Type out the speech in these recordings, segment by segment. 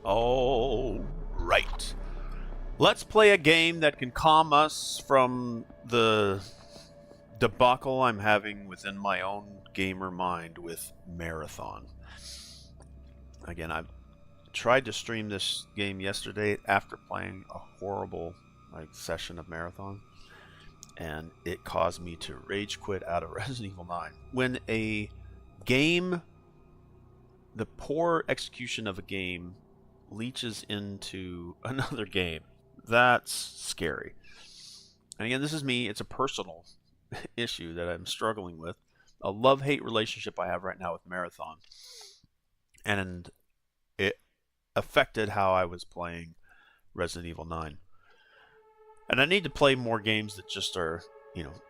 All right. Let's play a game that can calm us from the debacle I'm having within my own gamer mind with Marathon. Again, I tried to stream this game yesterday after playing a horrible session of Marathon, and it caused me to rage quit out of Resident Evil 9. When a game, the poor execution of a game leeches into another game, that's scary. And again, this is me. It's a personal issue that I'm struggling with. A love-hate relationship I have right now with Marathon. And it affected how I was playing Resident Evil 9. And I need to play more games that just are,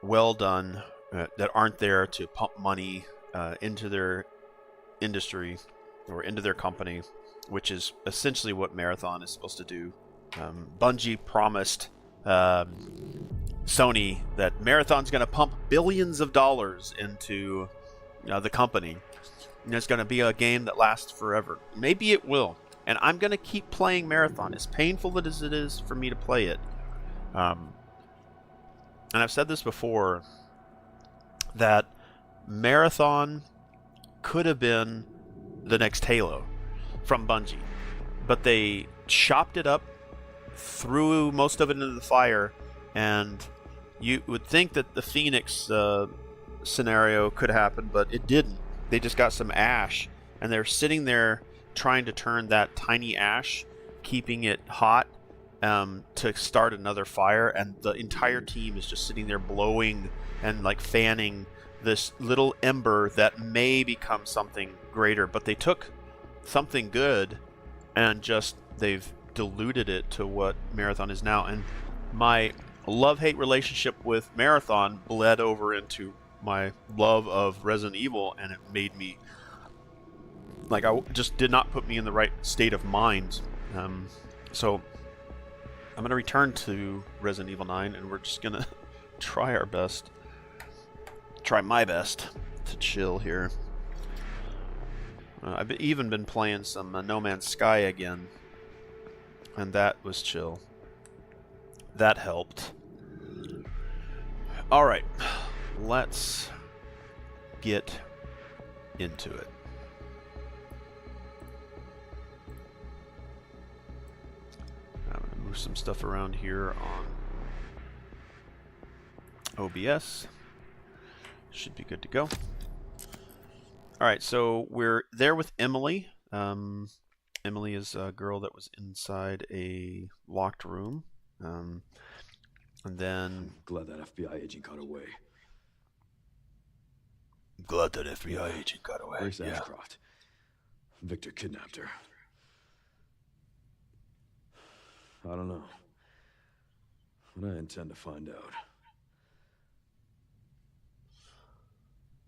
well done, that aren't there to pump money into their industry or into their company, which is essentially what Marathon is supposed to do. Bungie promised Sony that Marathon's going to pump billions of dollars into the company. And it's going to be a game that lasts forever. Maybe it will. And I'm going to keep playing Marathon, as painful as it is for me to play it. And I've said this before, that Marathon could have been the next Halo from Bungie. But they chopped it up, threw most of it into the fire, and you would think that the Phoenix scenario could happen, but it didn't. They just got some ash, and they're sitting there trying to turn that tiny ash, keeping it hot, to start another fire, and the entire team is just sitting there blowing and fanning this little ember that may become something greater. But they took something good and they've diluted it to what Marathon is now. And my love-hate relationship with Marathon bled over into my love of Resident Evil, and it made me I just did not put me in the right state of mind. So I'm going to return to Resident Evil 9, and we're just going to try my best to chill here. I've even been playing some No Man's Sky again, and that was chill. That helped. Alright, let's get into it. I'm going to move some stuff around here on OBS. Should be good to go. Alright, so we're there with Emily. Emily is a girl that was inside a locked room. And then... Glad that FBI agent got away. Glad that FBI agent got away. Where's Ashcroft? Victor kidnapped her. I don't know. But I intend to find out.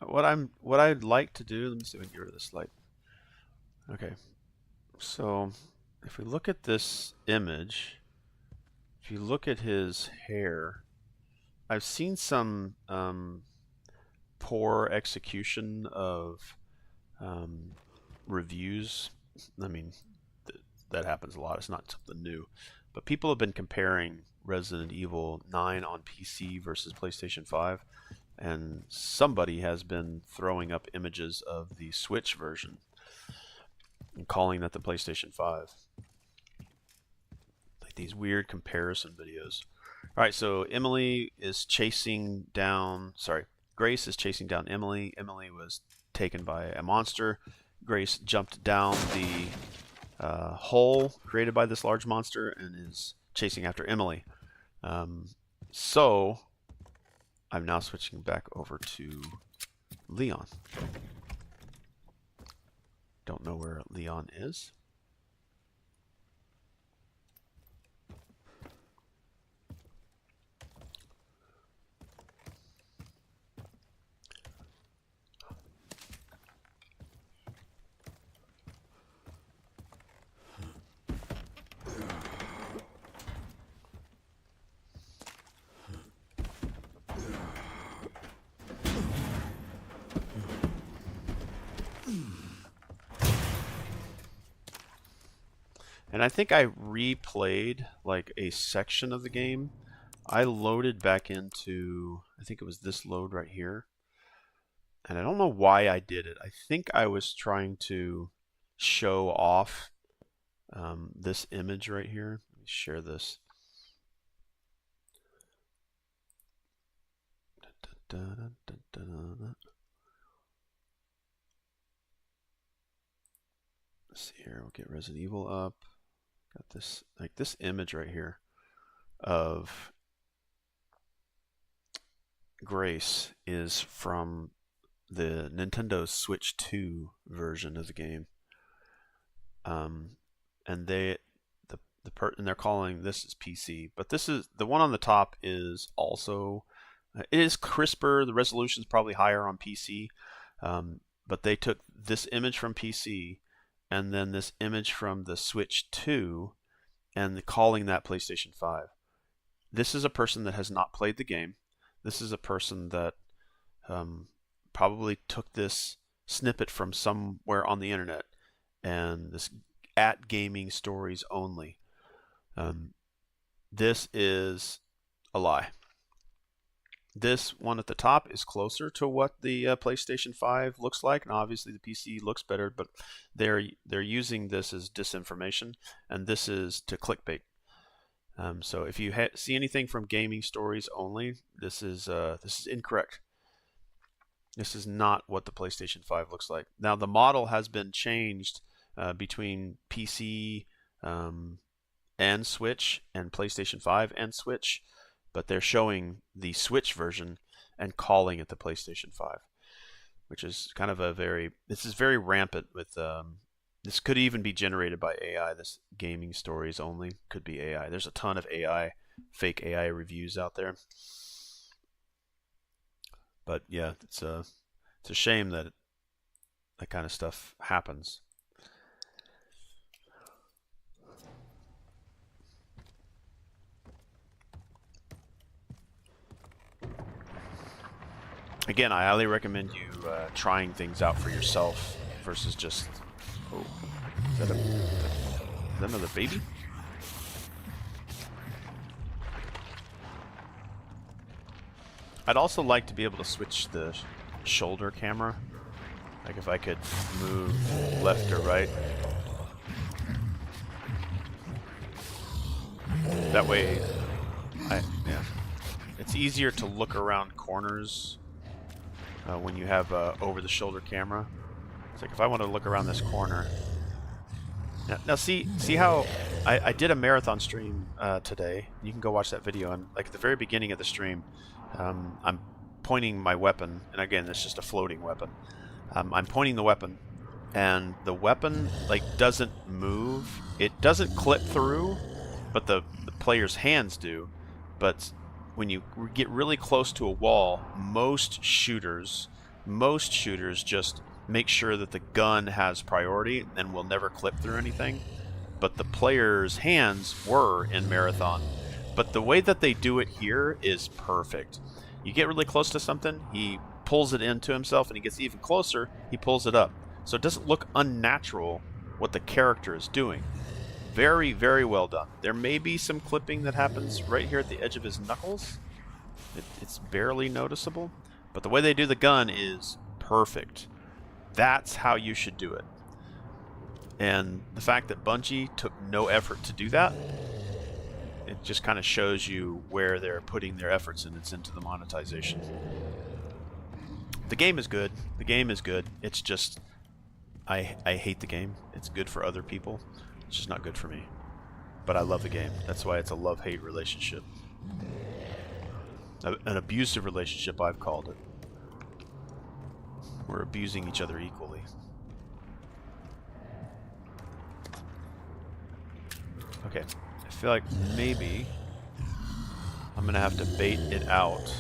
What I'd like to do, let me see if I can get rid of this light. Okay. So if we look at this image, if you look at his hair, I've seen some poor execution of reviews. I mean, that happens a lot. It's not something new. But people have been comparing Resident Evil 9 on PC versus PlayStation 5. And somebody has been throwing up images of the Switch version and calling that the PlayStation 5. These weird comparison videos. Alright, so Emily is chasing down... Sorry, Grace is chasing down Emily. Emily was taken by a monster. Grace jumped down the hole created by this large monster and is chasing after Emily. So... I'm now switching back over to Leon. Don't know where Leon is. And I think I replayed like a section of the game. I loaded back into, I think it was this load right here. And I don't know why I did it. I think I was trying to show off this image right here. Let me share this. Let's see here. We'll get Resident Evil up. Got this, like this image right here of Grace is from the Nintendo Switch 2 version of the game. And they're calling this is PC, but this is the one on the top is also it is crisper. The resolution is probably higher on PC, but they took this image from PC and then this image from the Switch 2 and calling that PlayStation 5. This is a person that has not played the game. This is a person that probably took this snippet from somewhere on the internet and this at gaming stories only. This is a lie. This one at the top is closer to what the PlayStation 5 looks like, and obviously the PC looks better, but they're using this as disinformation, and this is to clickbait. So if you see anything from gaming stories only, this is incorrect. This is not what the PlayStation 5 looks like. Now the model has been changed between PC and Switch and PlayStation 5 and Switch, but they're showing the Switch version and calling it the PlayStation 5, which is kind of this is very rampant with, this could even be generated by AI. This gaming stories only could be AI. There's a ton of AI, fake AI reviews out there. But yeah, it's a shame that that kind of stuff happens. Again, I highly recommend you trying things out for yourself versus just. Oh, is that another baby? I'd also like to be able to switch the shoulder camera. Like if I could move left or right. That way, it's easier to look around corners when you have over-the-shoulder camera. It's like if I want to look around this corner. Now see how I did a marathon stream today. You can go watch that video. And like at the very beginning of the stream, I'm pointing my weapon, and again, it's just a floating weapon. I'm pointing the weapon, and the weapon like doesn't move. It doesn't clip through, but the player's hands do. But when you get really close to a wall, most shooters just make sure that the gun has priority and will never clip through anything. But the player's hands were in Marathon. But the way that they do it here is perfect. You get really close to something, he pulls it into himself, and he gets even closer, he pulls it up. So it doesn't look unnatural what the character is doing. Very, very well done. There may be some clipping that happens right here at the edge of his knuckles. It's barely noticeable, but the way they do the gun is perfect. That's how you should do it. And the fact that Bungie took no effort to do that, it just kind of shows you where they're putting their efforts, and it's into the monetization. The game is good. The game is good. It's just, I hate the game. It's good for other people. It's just not good for me. But I love the game. That's why it's a love-hate relationship. An abusive relationship, I've called it. We're abusing each other equally. Okay. I feel like maybe I'm going to have to bait it out.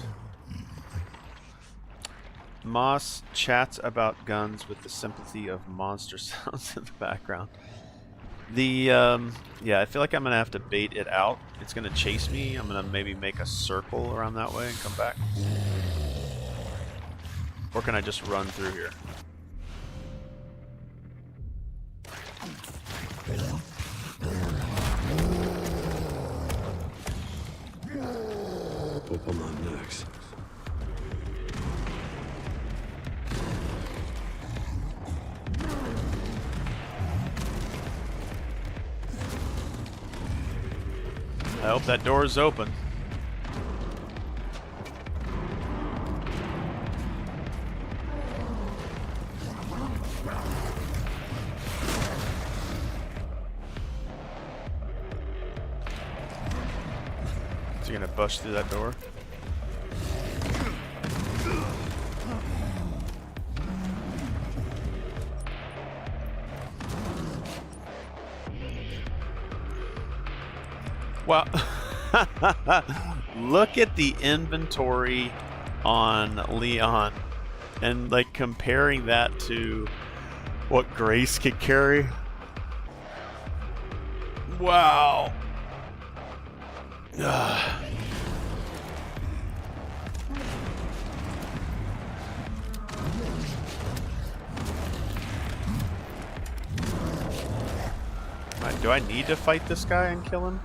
Moss chats about guns with the sympathy of monster sounds in the background. Yeah, I feel like I'm going to have to bait it out. It's going to chase me. I'm going to maybe make a circle around that way and come back. Or can I just run through here? Couple on next. I hope that door is open. Is he gonna bust through that door? Well, look at the inventory on Leon and like comparing that to what Grace could carry. Wow. Do I need to fight this guy and kill him?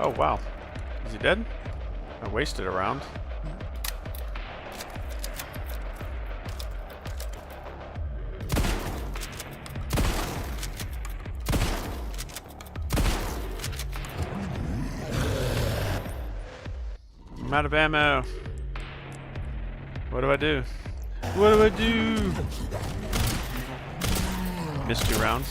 Oh wow. Is he dead? I wasted a round. I'm out of ammo. What do I do? What do I do? Missed 2 rounds.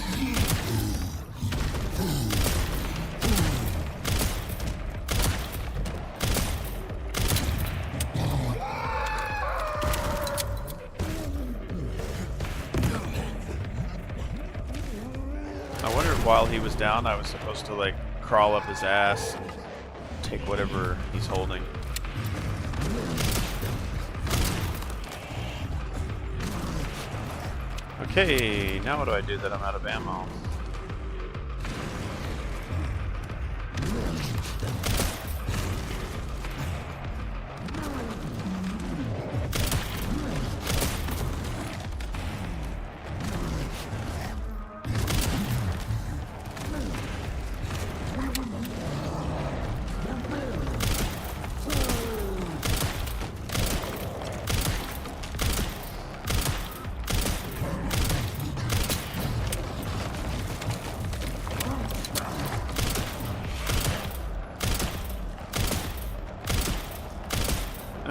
I wondered while he was down, I was supposed to like crawl up his ass and take whatever he's holding. Okay, now what do I do that I'm out of ammo?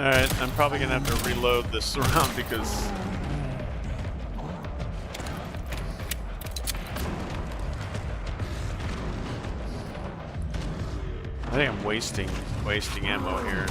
Alright, I'm probably gonna have to reload this round because I think I'm wasting ammo here.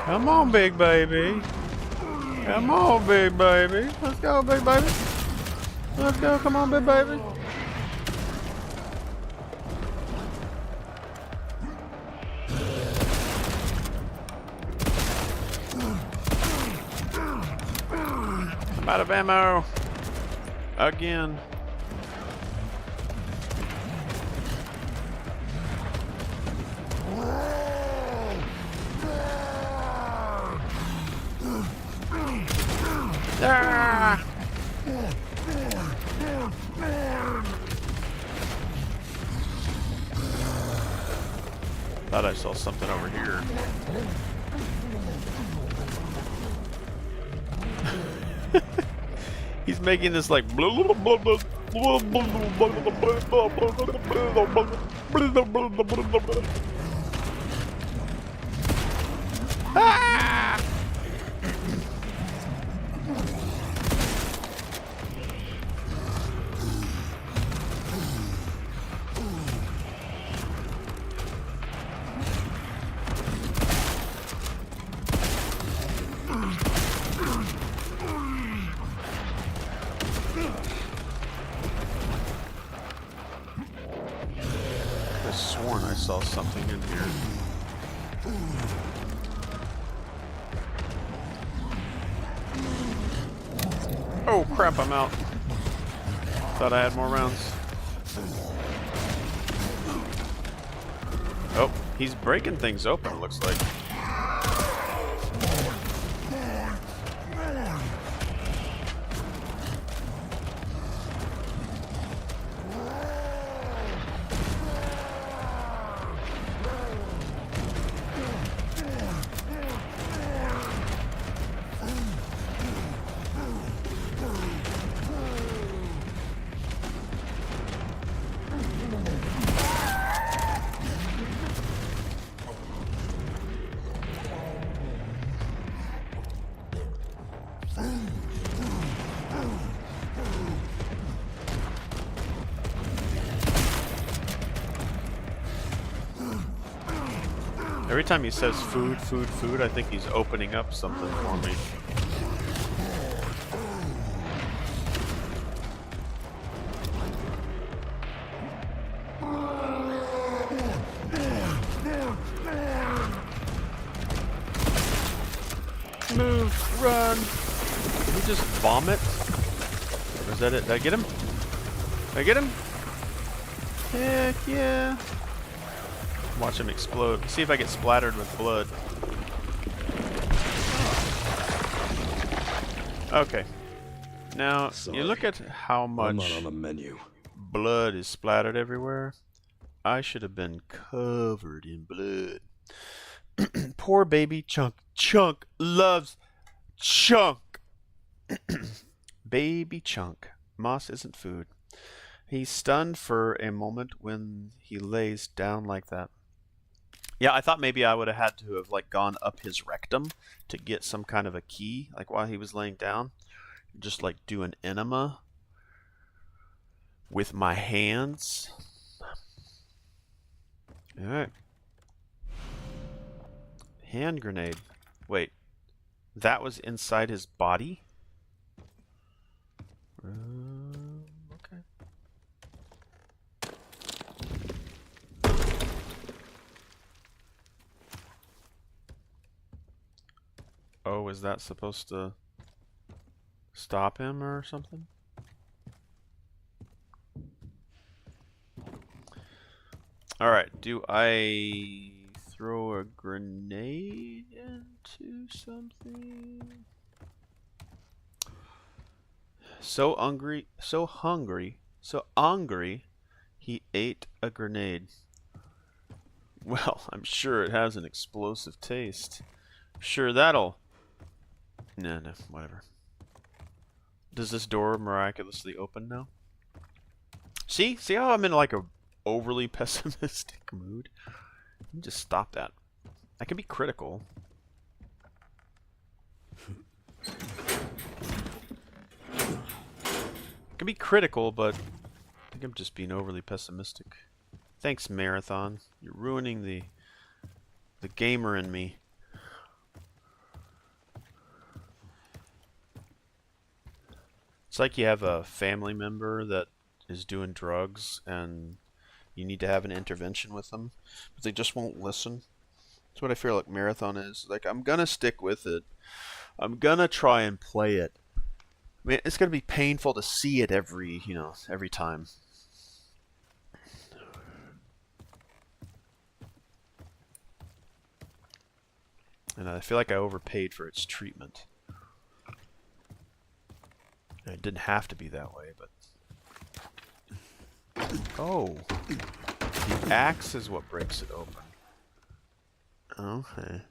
Come on, big baby. Come on, big baby. Let's go, big baby. Let's go. Come on, big baby. I'm out of ammo. Again. Ah! Thought I saw something over here. He's making this like ah! I sworn I saw something in here. Oh crap, I'm out. Thought I had more rounds. Oh, he's breaking things open, it looks like. Every time he says food, food, food, I think he's opening up something for me. Move, run! Did he just vomit? Or is that it? Did I get him? Did I get him? Heck yeah! Watch him explode. See if I get splattered with blood. Okay. Now, you look at how I'm much not on the menu. blood is splattered everywhere. I should have been covered in blood. Poor baby Chunk. Chunk loves Chunk. Baby Chunk. Moss isn't food. He's stunned for a moment when he lays down like that. Yeah, I thought maybe I would have had to have like gone up his rectum to get some kind of a key, like while he was laying down. Just like do an enema with my hands. Alright. Hand grenade. Wait. That was inside his body? Okay. Oh, is that supposed to stop him or something? Alright, do I throw a grenade into something? So hungry, he ate a grenade. Well, I'm sure it has an explosive taste. Sure, that'll... No, whatever. Does this door miraculously open now? See how I'm in like a overly pessimistic mood? Let me just stop that. I can be critical. I can be critical, but I think I'm just being overly pessimistic. Thanks, Marathon. You're ruining the gamer in me. It's like you have a family member that is doing drugs and you need to have an intervention with them, but they just won't listen. That's what I feel like Marathon is. Like, I'm gonna stick with it. I'm gonna try and play it. I mean, it's gonna be painful to see it every time. And I feel like I overpaid for its treatment. And it didn't have to be that way, but... Oh. The axe is what breaks it open. Okay.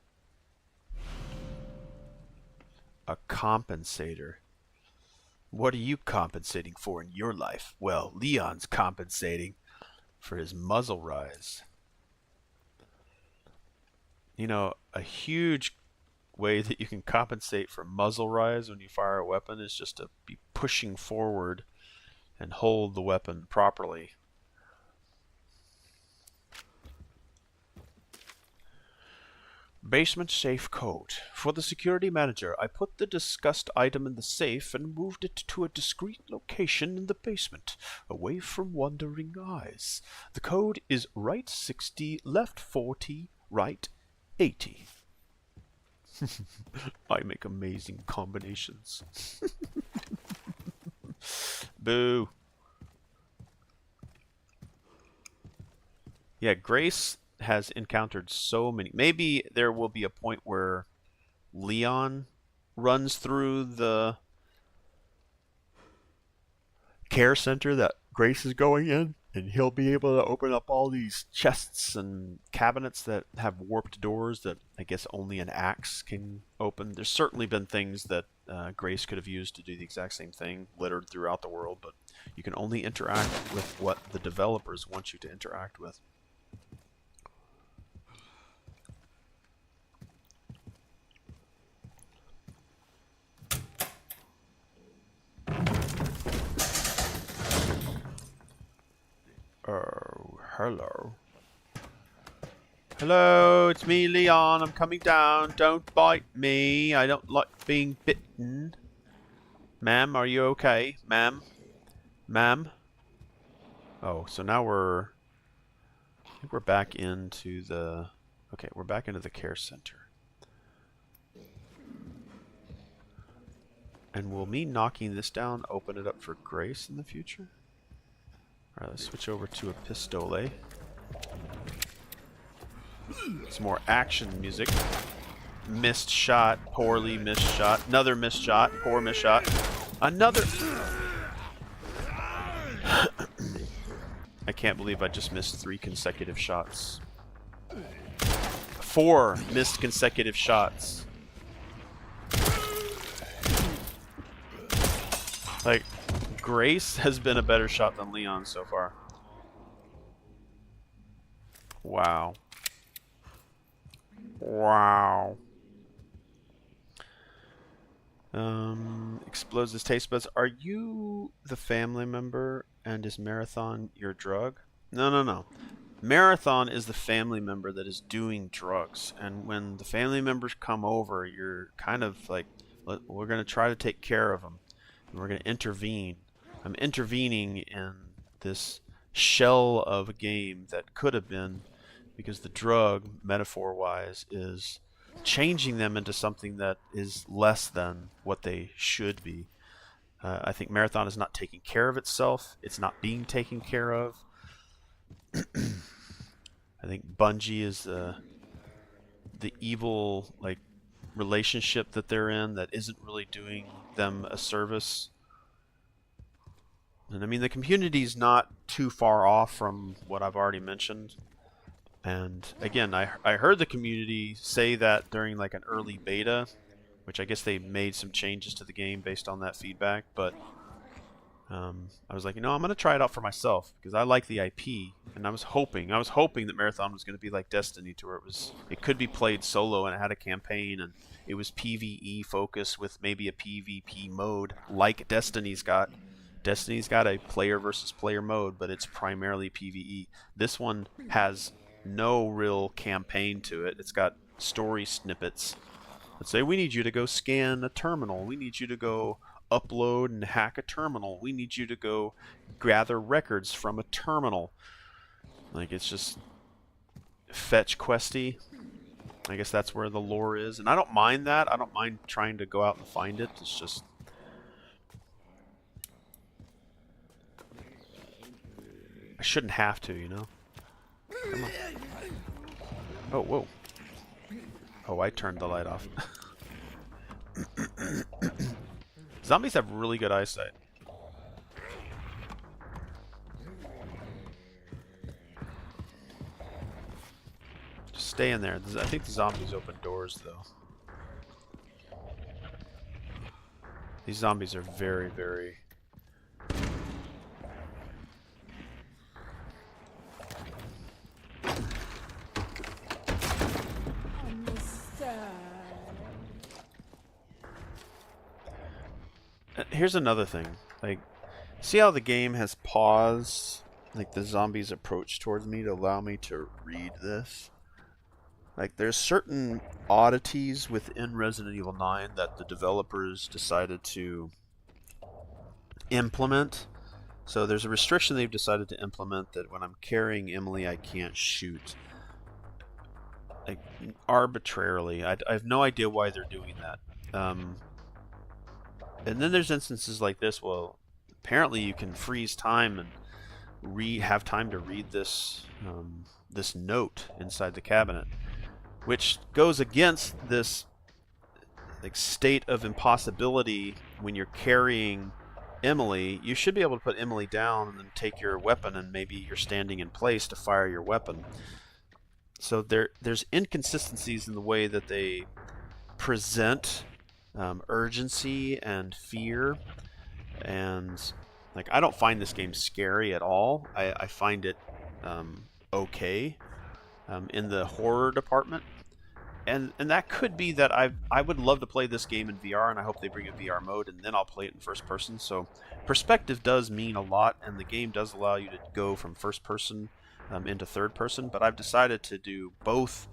A compensator. What are you compensating for in your life? Well, Leon's compensating for his muzzle rise. You know, a huge way that you can compensate for muzzle rise when you fire a weapon is just to be pushing forward and hold the weapon properly. Basement safe code. For the security manager, I put the discussed item in the safe and moved it to a discreet location in the basement, away from wandering eyes. The code is right 60, left 40, right 80. I make amazing combinations. Boo. Yeah, Grace has encountered so many. Maybe there will be a point where Leon runs through the care center that Grace is going in, and he'll be able to open up all these chests and cabinets that have warped doors that I guess only an axe can open. There's certainly been things that Grace could have used to do the exact same thing littered throughout the world, but you can only interact with what the developers want you to interact with. Oh, hello. Hello, it's me, Leon. I'm coming down. Don't bite me. I don't like being bitten. Ma'am, are you okay? Ma'am? Ma'am? Oh, so now I think we're back into the... Okay, we're back into the care center. And will me knocking this down open it up for Grace in the future? Alright, let's switch over to a pistole. Some more action music. Missed shot, poorly missed shot. Another missed shot, poor missed shot. Another... I can't believe I just missed 3 consecutive shots. 4 missed consecutive shots. Like, Grace has been a better shot than Leon so far. Wow. Wow. Explodes his taste buds. Are you the family member and is Marathon your drug? No, no, no. Marathon is the family member that is doing drugs. And when the family members come over, you're kind of like, we're going to try to take care of them. And we're going to intervene. I'm intervening in this shell of a game that could have been, because the drug, metaphor-wise, is changing them into something that is less than what they should be. I think Marathon is not taking care of itself. It's not being taken care of. I think Bungie is the evil relationship that they're in that isn't really doing them a service. And I mean, the community's not too far off from what I've already mentioned. And again, I heard the community say that during like an early beta, which I guess they made some changes to the game based on that feedback. But I was like, I'm going to try it out for myself because I like the IP, and I was hoping that Marathon was going to be like Destiny, to where it could be played solo and it had a campaign and it was PvE focused with maybe a PvP mode like Destiny's got. Destiny's got a player versus player mode, but it's primarily PvE. This one has no real campaign to it. It's got story snippets. Let's say we need you to go scan a terminal. We need you to go upload and hack a terminal. We need you to go gather records from a terminal. Like, it's just fetch questy. I guess that's where the lore is. And I don't mind that. I don't mind trying to go out and find it. It's just... I shouldn't have to, Come on. Oh, whoa. Oh, I turned the light off. Zombies have really good eyesight. Just stay in there. I think the zombies open doors, though. These zombies are very, very... Here's another thing. Like, see how the game has paused? Like, the zombies approach towards me to allow me to read this? Like, there's certain oddities within Resident Evil 9 that the developers decided to implement. So there's a restriction they've decided to implement that when I'm carrying Emily, I can't shoot. Like, arbitrarily. I have no idea why they're doing that. And then there's instances like this. Well, apparently you can freeze time and have time to read this this note inside the cabinet, which goes against this like state of impossibility. When you're carrying Emily, you should be able to put Emily down and then take your weapon, and maybe you're standing in place to fire your weapon. So there's inconsistencies in the way that they present urgency and fear, and like, I don't find this game scary at all. I find it okay in the horror department, and that could be that I would love to play this game in VR, and I hope they bring a VR mode, and then I'll play it in first person. So perspective does mean a lot, and the game does allow you to go from first person into third person. But I've decided to do both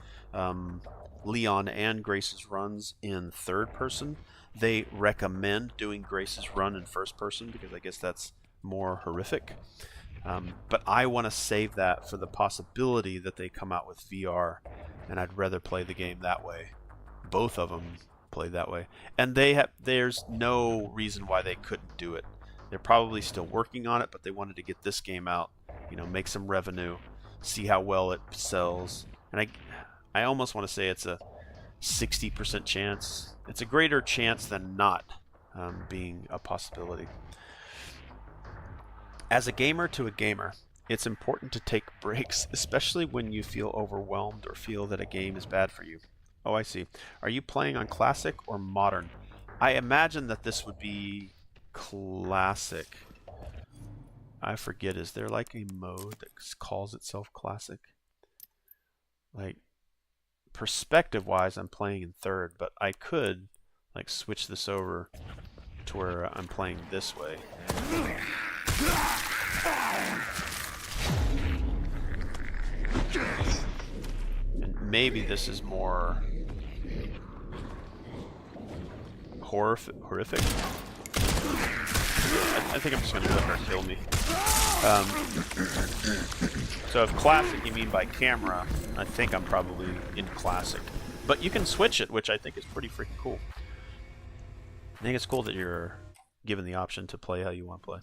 Leon and Grace's runs in third person. They recommend doing Grace's run in first person because I guess that's more horrific. But I want to save that for the possibility that they come out with VR, and I'd rather play the game that way. Both of them play that way, and there's no reason why they couldn't do it. They're probably still working on it, but they wanted to get this game out, make some revenue, see how well it sells, and I almost want to say it's a 60% chance. It's a greater chance than not being a possibility. As a gamer to a gamer, it's important to take breaks, especially when you feel overwhelmed or feel that a game is bad for you. Oh, I see. Are you playing on classic or modern? I imagine that this would be classic. I forget, is there like a mode that calls itself classic? Like, perspective-wise, I'm playing in third, but I could like switch this over to where I'm playing this way. And maybe this is more horrific. I think I'm just going to let her kill me. So if classic you mean by camera, I think I'm probably in classic. But you can switch it, which I think is pretty freaking cool. I think it's cool that you're given the option to play how you want to play.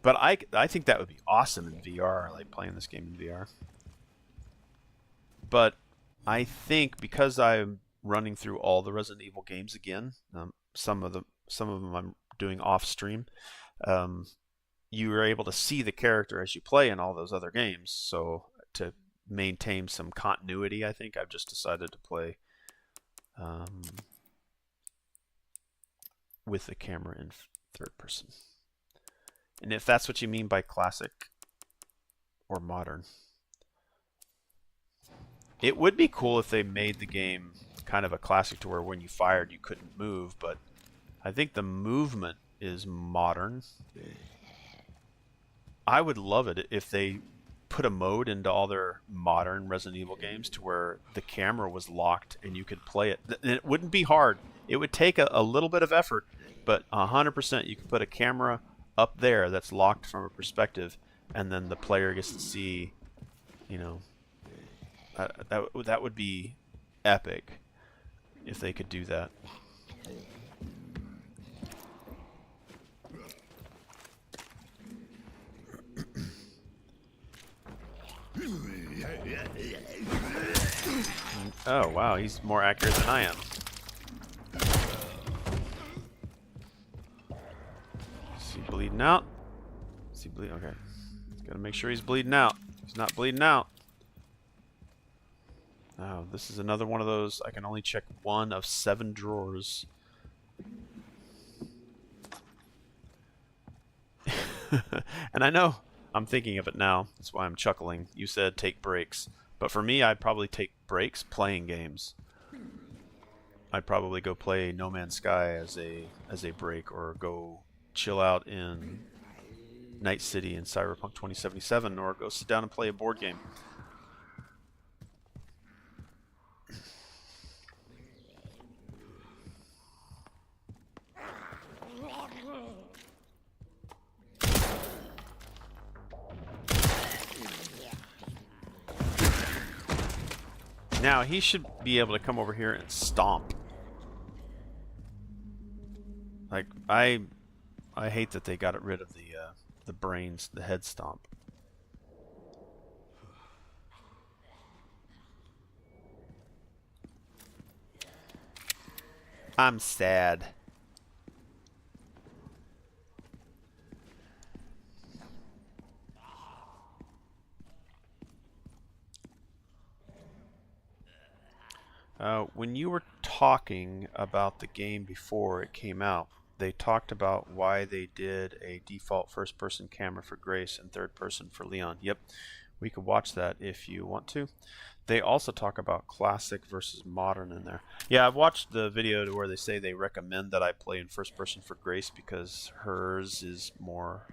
But I think that would be awesome in VR, like playing this game in VR. But I think because I'm running through all the Resident Evil games again, some of them I'm doing off stream, you are able to see the character as you play in all those other games. So to maintain some continuity, I think I've just decided to play with the camera in third person. And if that's what you mean by classic or modern, it would be cool if they made the game kind of a classic to where when you fired you couldn't move, but I think the movement is modern. I would love it if they put a mode into all their modern Resident Evil games to where the camera was locked and you could play it. And it wouldn't be hard. It would take a little bit of effort, but 100% you could put a camera up there that's locked from a perspective, and then the player gets to see, that would be epic if they could do that. Oh wow, he's more accurate than I am. Is he bleeding out? Is he bleeding? Okay. Gotta make sure he's bleeding out. He's not bleeding out. Oh, this is another one of those. I can only check one of 7 drawers. And I know I'm thinking of it now. That's why I'm chuckling. You said take breaks. But for me, I'd probably take breaks playing games. I'd probably go play No Man's Sky as a break, or go chill out in Night City in Cyberpunk 2077, or go sit down and play a board game. Now he should be able to come over here and stomp. Like I hate that they got rid of the brains, the head stomp. I'm sad. When you were talking about the game before it came out, they talked about why they did a default first-person camera for Grace and third-person for Leon. Yep, we could watch that if you want to. They also talk about classic versus modern in there. Yeah, I've watched the video to where they say they recommend that I play in first-person for Grace because hers is more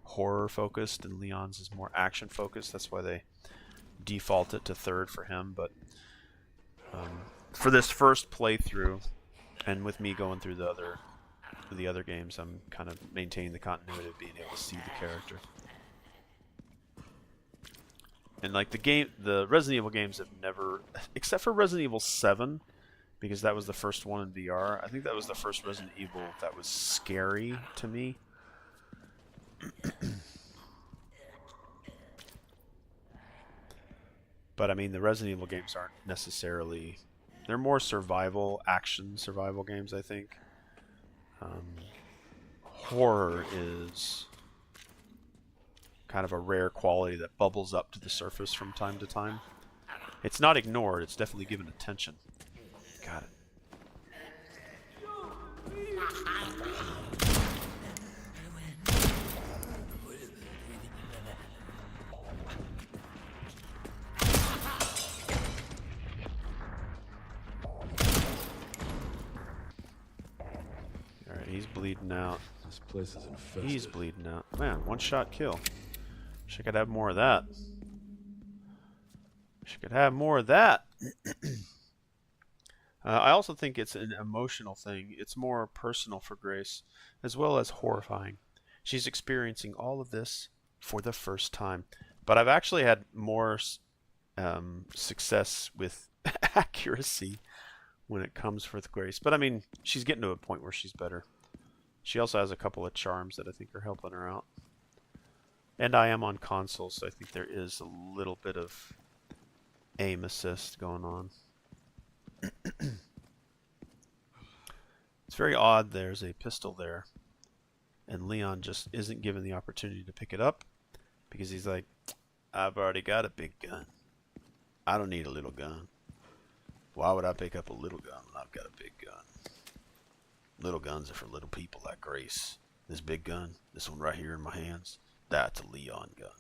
horror-focused and Leon's is more action-focused. That's why they default it to third for him, but for this first playthrough, and with me going through the other games, I'm kind of maintaining the continuity of being able to see the character. And like the Resident Evil games have never, except for Resident Evil 7, because that was the first one in VR. I think that was the first Resident Evil that was scary to me. But I mean, the Resident Evil games aren't necessarily... They're more survival games, I think. Horror is kind of a rare quality that bubbles up to the surface from time to time. It's not ignored, it's definitely given attention. Got it. Alright, he's bleeding out. This place is infested. He's bleeding out. Man, one-shot kill. Wish I could have more of that. Wish I could have more of that. I also think it's an emotional thing. It's more personal for Grace, as well as horrifying. She's experiencing all of this for the first time. But I've actually had more success with accuracy when it comes with Grace. But I mean, she's getting to a point where she's better. She also has a couple of charms that I think are helping her out. And I am on console, so I think there is a little bit of aim assist going on. It's very odd there's a pistol there, and Leon just isn't given the opportunity to pick it up because he's like, I've already got a big gun. I don't need a little gun. Why would I pick up a little gun when I've got a big gun? Little guns are for little people like Grace. This big gun, this one right here in my hands, that's a Leon gun.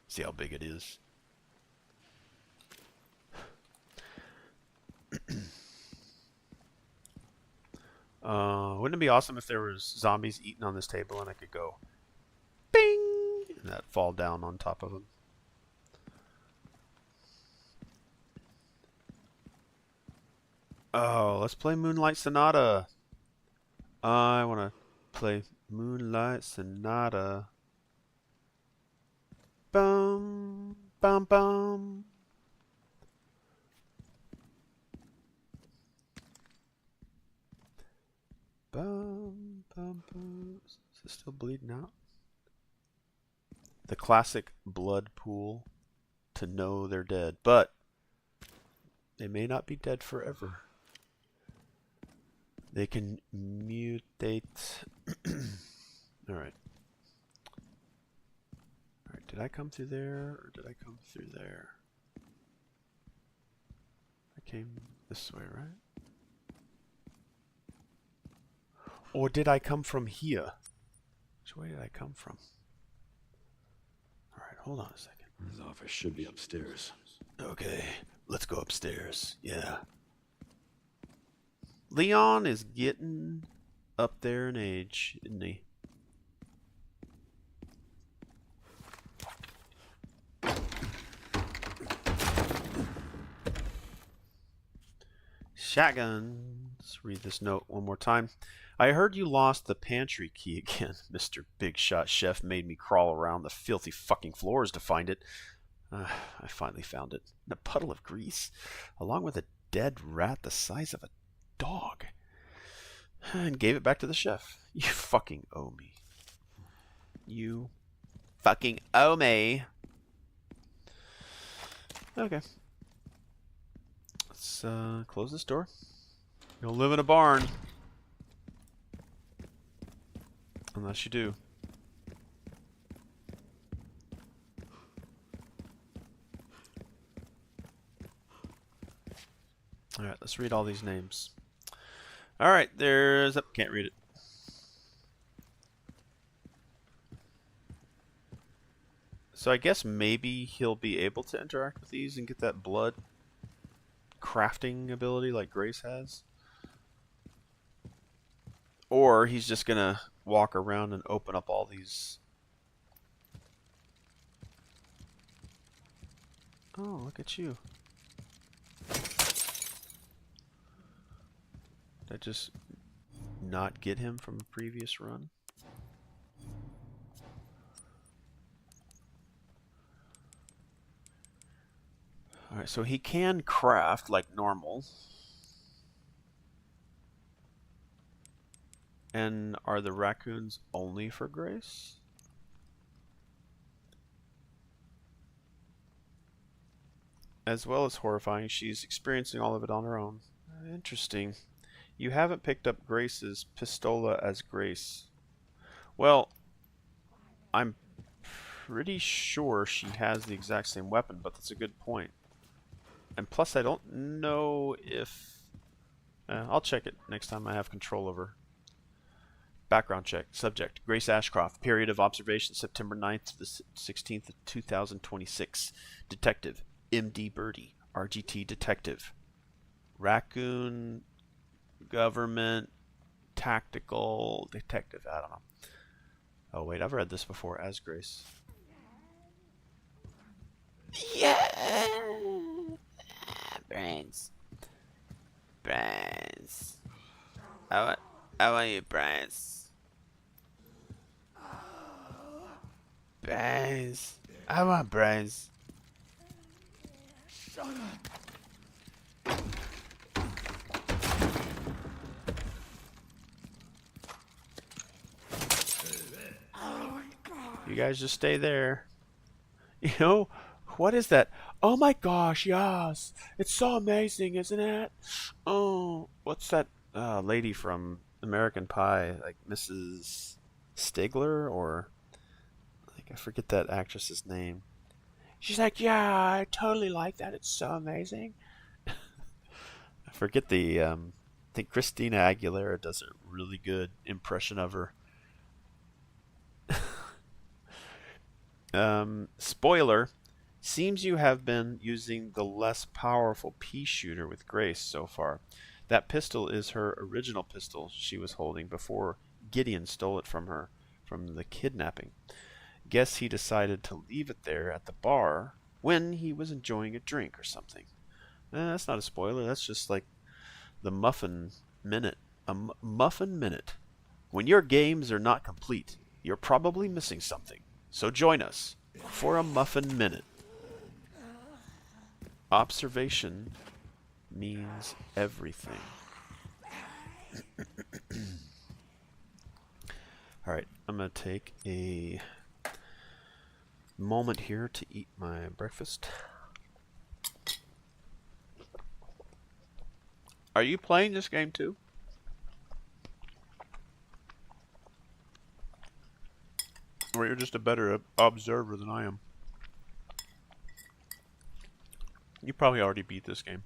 See how big it is? Wouldn't it be awesome if there was zombies eating on this table and I could go bing and that fall down on top of them? Oh, let's play Moonlight Sonata. I want to play Moonlight Sonata. Bum, bum, bum. Bum, bum, bum. Is it still bleeding out? The classic blood pool to know they're dead, but they may not be dead forever. They can mutate. Alright. Alright, Did I come through there, or did I come through there? I came this way, right? Or did I come from here? Which way did I come from? Alright, hold on a second. His office should be upstairs. Okay, let's go upstairs. Yeah. Leon is getting up there in age, isn't he? Shotguns. Read this note one more time. I heard you lost the pantry key again. Mr. Big Shot Chef made me crawl around the filthy fucking floors to find it. I finally found it. In a puddle of grease, along with a dead rat the size of a dog. And gave it back to the chef. You fucking owe me. You fucking owe me. Okay. Let's close this door. You'll live in a barn. Unless you do. Alright, let's read all these names. Alright, there's... Oh, can't read it. So I guess maybe he'll be able to interact with these and get that blood crafting ability like Grace has. Or he's just gonna walk around and open up all these. Oh, look at you. Did I just not get him from a previous run? Alright, so he can craft like normal. And are the raccoons only for Grace? As well as horrifying, she's experiencing all of it on her own. Interesting. You haven't picked up Grace's pistola as Grace. Well, I'm pretty sure she has the exact same weapon, but that's a good point. And plus, I don't know if... I'll check it next time I have control over her. Background check. Subject: Grace Ashcroft. Period of observation: September 9th to the 16th of 2026. Detective: M.D. Birdie. RGT Detective. Raccoon Government Tactical Detective. I don't know. Oh wait, I've read this before as Grace. Yeah. Brains. Brains. I want you, brains. Brains. I want brains. Shut up. You guys just stay there. You know, what is that? Oh my gosh, yes. It's so amazing, isn't it? Oh, what's that lady from American Pie? Like Mrs. Stigler, or like I forget that actress's name. She's like, yeah, I totally like that. It's so amazing. I forget the I think Christina Aguilera does a really good impression of her. Spoiler, seems you have been using the less powerful pea shooter with Grace so far. That pistol is her original pistol she was holding before Gideon stole it from her from the kidnapping. Guess he decided to leave it there at the bar when he was enjoying a drink or something. That's not a spoiler, that's just like the Muffin Minute. A Muffin Minute. When your games are not complete, you're probably missing something. So join us for a Muffin Minute. Observation means everything. Alright, I'm going to take a moment here to eat my breakfast. Are you playing this game too? Or you're just a better observer than I am. You probably already beat this game.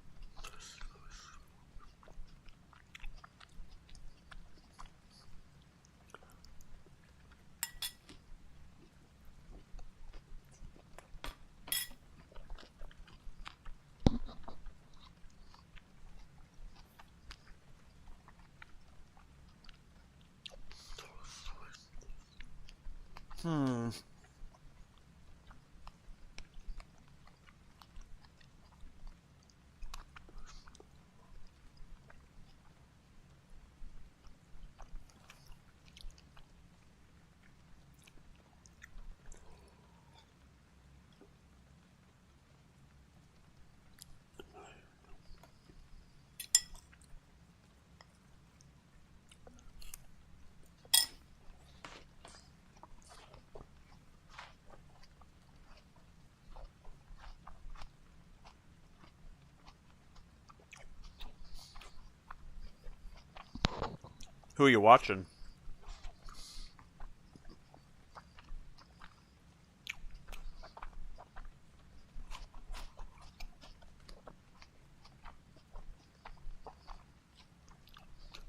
Who are you watching?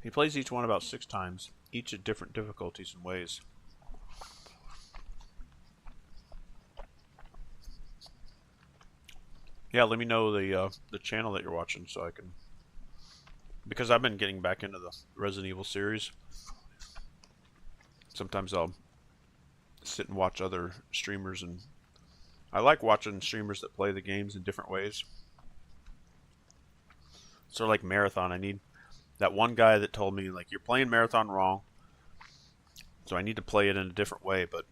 He plays each one about 6 times, each at different difficulties and ways. Yeah, let me know the channel that you're watching so I can, because I've been getting back into the Resident Evil series. Sometimes I'll sit and watch other streamers, and I like watching streamers that play the games in different ways. Sort of like Marathon. I need that one guy that told me, like, you're playing Marathon wrong, so I need to play it in a different way. But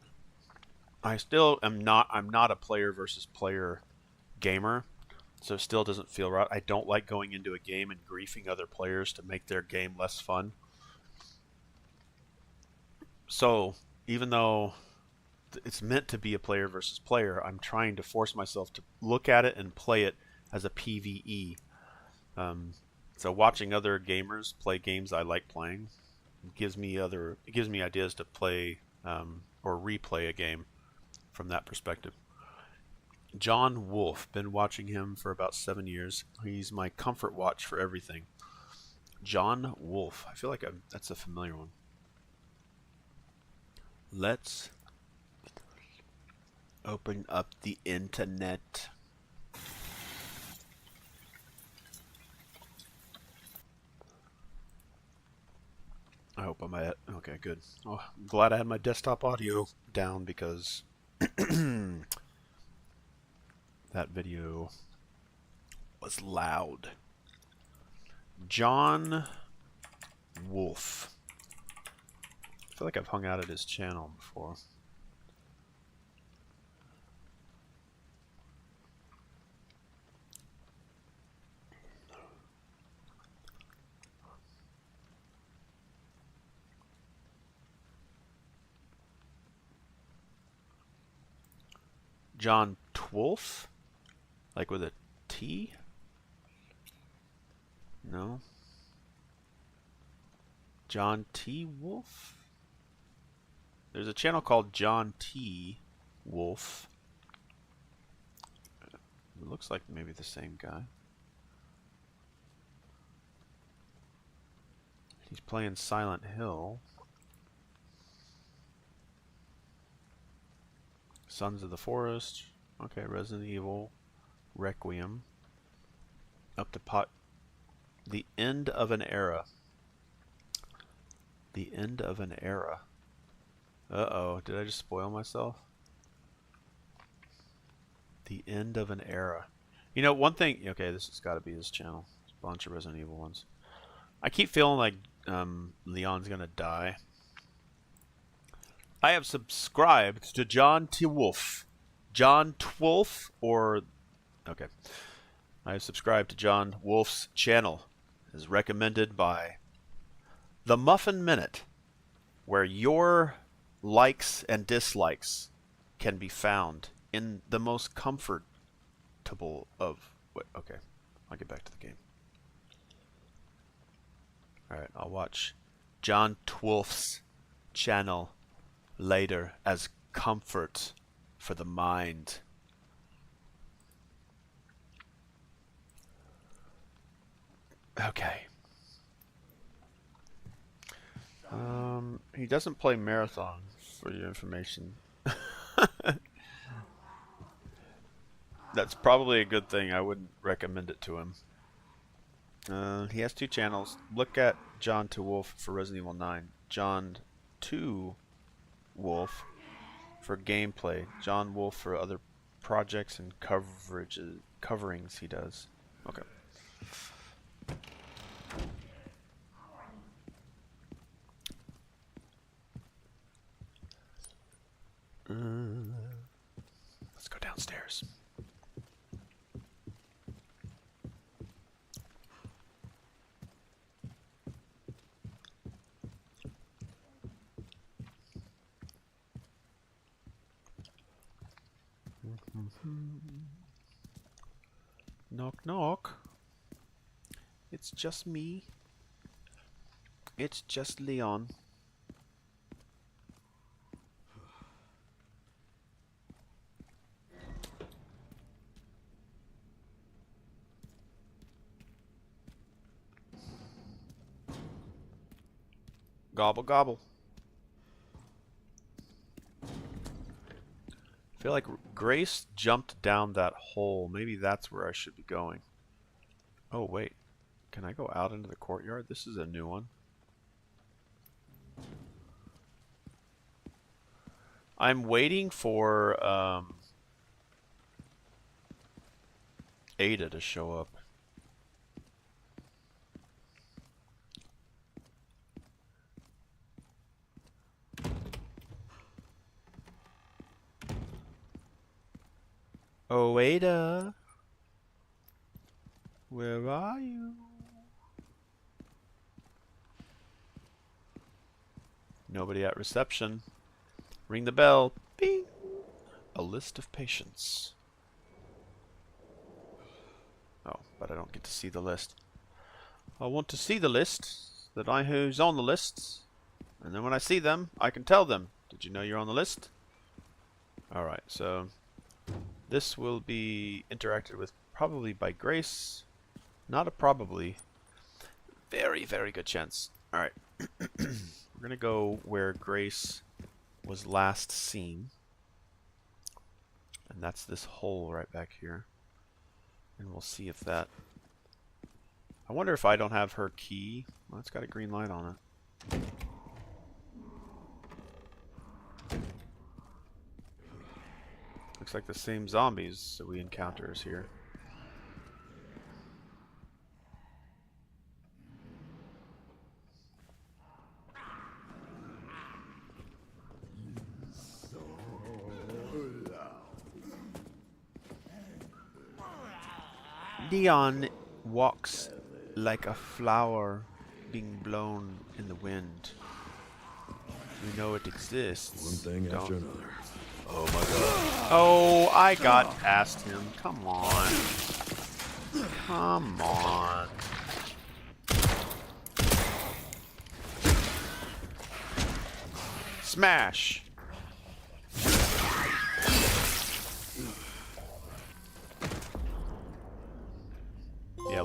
I still am not. I'm not a player versus player gamer, so it still doesn't feel right. I don't like going into a game and griefing other players to make their game less fun. So even though it's meant to be a player versus player, I'm trying to force myself to look at it and play it as a PvE. So watching other gamers play games I like playing gives me ideas to play or replay a game from that perspective. John Wolf, been watching him for about 7 years. He's my comfort watch for everything. John Wolf. I feel like that's a familiar one. Let's open up the internet. I hope I'm at. Okay, good. Oh, I'm glad I had my desktop audio down because that video was loud. John Wolf. I feel like I've hung out at his channel before. John Twolf? Like with a T? No. John T. Wolf? There's a channel called John T. Wolf. It looks like maybe the same guy. He's playing Silent Hill. Sons of the Forest. Okay, Resident Evil. Requiem. Up to pot. The end of an era. The end of an era. Uh-oh, did I just spoil myself? The end of an era. You know, one thing... Okay, this has got to be his channel. There's a bunch of Resident Evil ones. I keep feeling like Leon's gonna die. I have subscribed to John T. Wolf. John Twolf, or... Okay. I have subscribed to John Wolf's channel, as recommended by The Muffin Minute, where your likes and dislikes can be found in the most comfortable of... Wait, okay, I'll get back to the game. Alright, I'll watch John Twolf's channel later as comfort for the mind. Okay. He doesn't play Marathon, for your information. That's probably a good thing. I wouldn't recommend it to him. He has 2 channels. Look at John 2 Wolf for Resident Evil 9. John 2 Wolf for gameplay. John Wolf for other projects and coverings he does. Okay. Let's go downstairs. Knock knock. It's just me. It's just Leon. Gobble gobble. I feel like Grace jumped down that hole. Maybe that's where I should be going. Oh wait, can I go out into the courtyard? This is a new one. I'm waiting for Ada to show up. Oh, Ada, where are you? Nobody at reception. Ring the bell. Bing. A list of patients. Oh, but I don't get to see the list. I want to see the list, that I who's on the list, and then when I see them, I can tell them, did you know you're on the list? Alright, so this will be interacted with probably by Grace. Not a probably. Very, very good chance. Alright. We're going to go where Grace was last seen. And that's this hole right back here. And we'll see if that... I wonder if I don't have her key. Well, it's got a green light on it. Looks like the same zombies that we encounter is here. Leon walks like a flower being blown in the wind. We know it exists. One thing after another. Oh my god. Oh, I got past him. Come on. Come on. Smash. Yeah,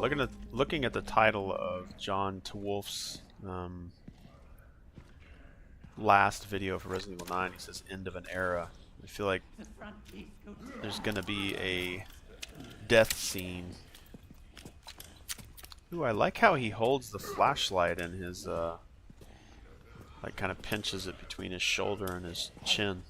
looking at the title of John 2 Wolf's last video for Resident Evil 9, he says "End of an Era." I feel like there's gonna be a death scene. Ooh, I like how he holds the flashlight in his like kind of pinches it between his shoulder and his chin.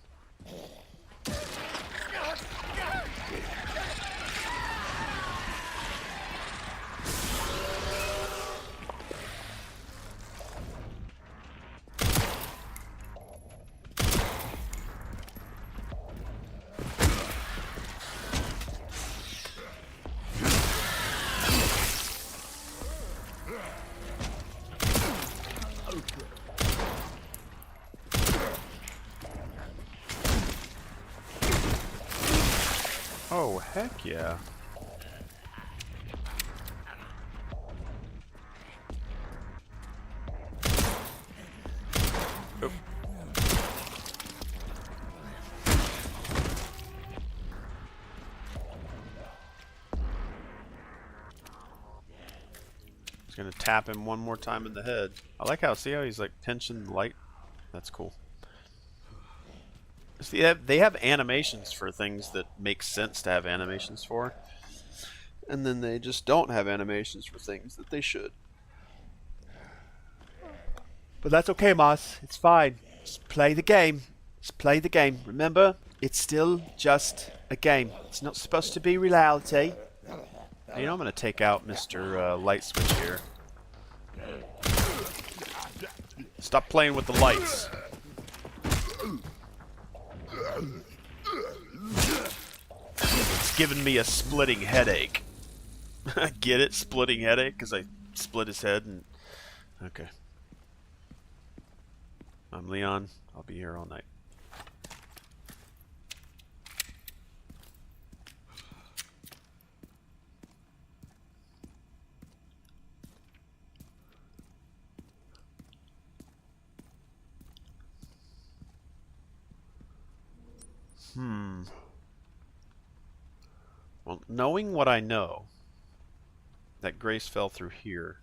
Oh, heck yeah. Oop. Gonna tap him one more time in the head. I like how, see how he's like pinching the light? That's cool. See, they have animations for things that make sense to have animations for. And then they just don't have animations for things that they should. But that's okay, Moss. It's fine. Just play the game. Just play the game. Remember, it's still just a game. It's not supposed to be reality. You know, I'm going to take out Mr. Light Switch here. Stop playing with the lights. It's giving me a splitting headache. Get it? Splitting headache? Because I split his head and... Okay. I'm Leon. I'll be here all night. Well, knowing what I know, that Grace fell through here.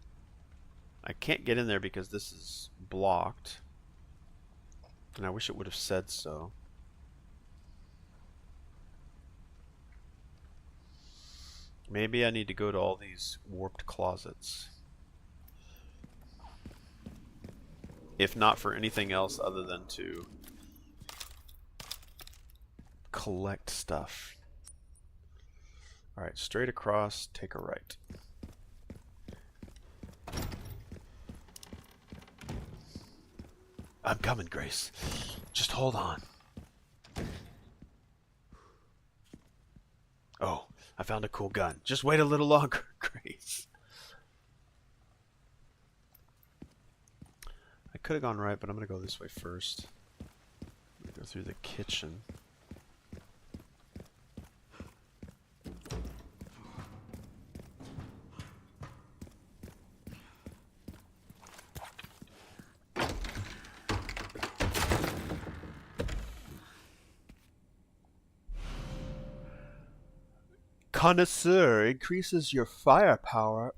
I can't get in there because this is blocked. And I wish it would have said so. Maybe I need to go to all these warped closets. If not for anything else other than to collect stuff. Alright, straight across, take a right. I'm coming, Grace. Just hold on. Oh, I found a cool gun. Just wait a little longer, Grace. I could have gone right, but I'm going to go this way first. Go through the kitchen. Connoisseur increases your firepower.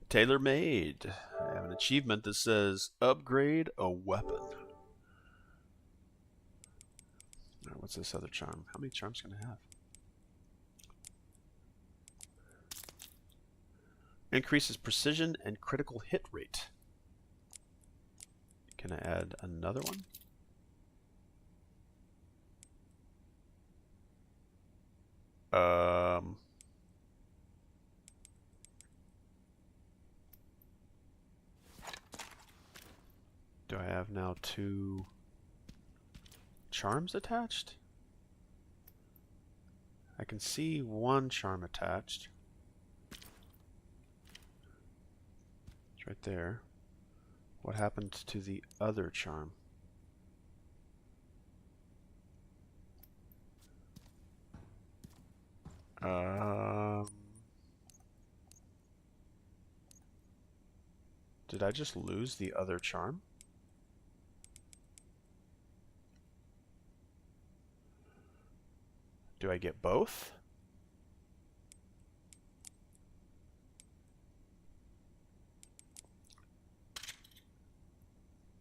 Tailor-made. I have an achievement that says upgrade a weapon. What's this other charm? How many charms can I have? Increases precision and critical hit rate. Can I add another one? Do I have now 2 charms attached? I can see 1 charm attached. It's right there. What happened to the other charm? Did I just lose the other charm? Do I get both?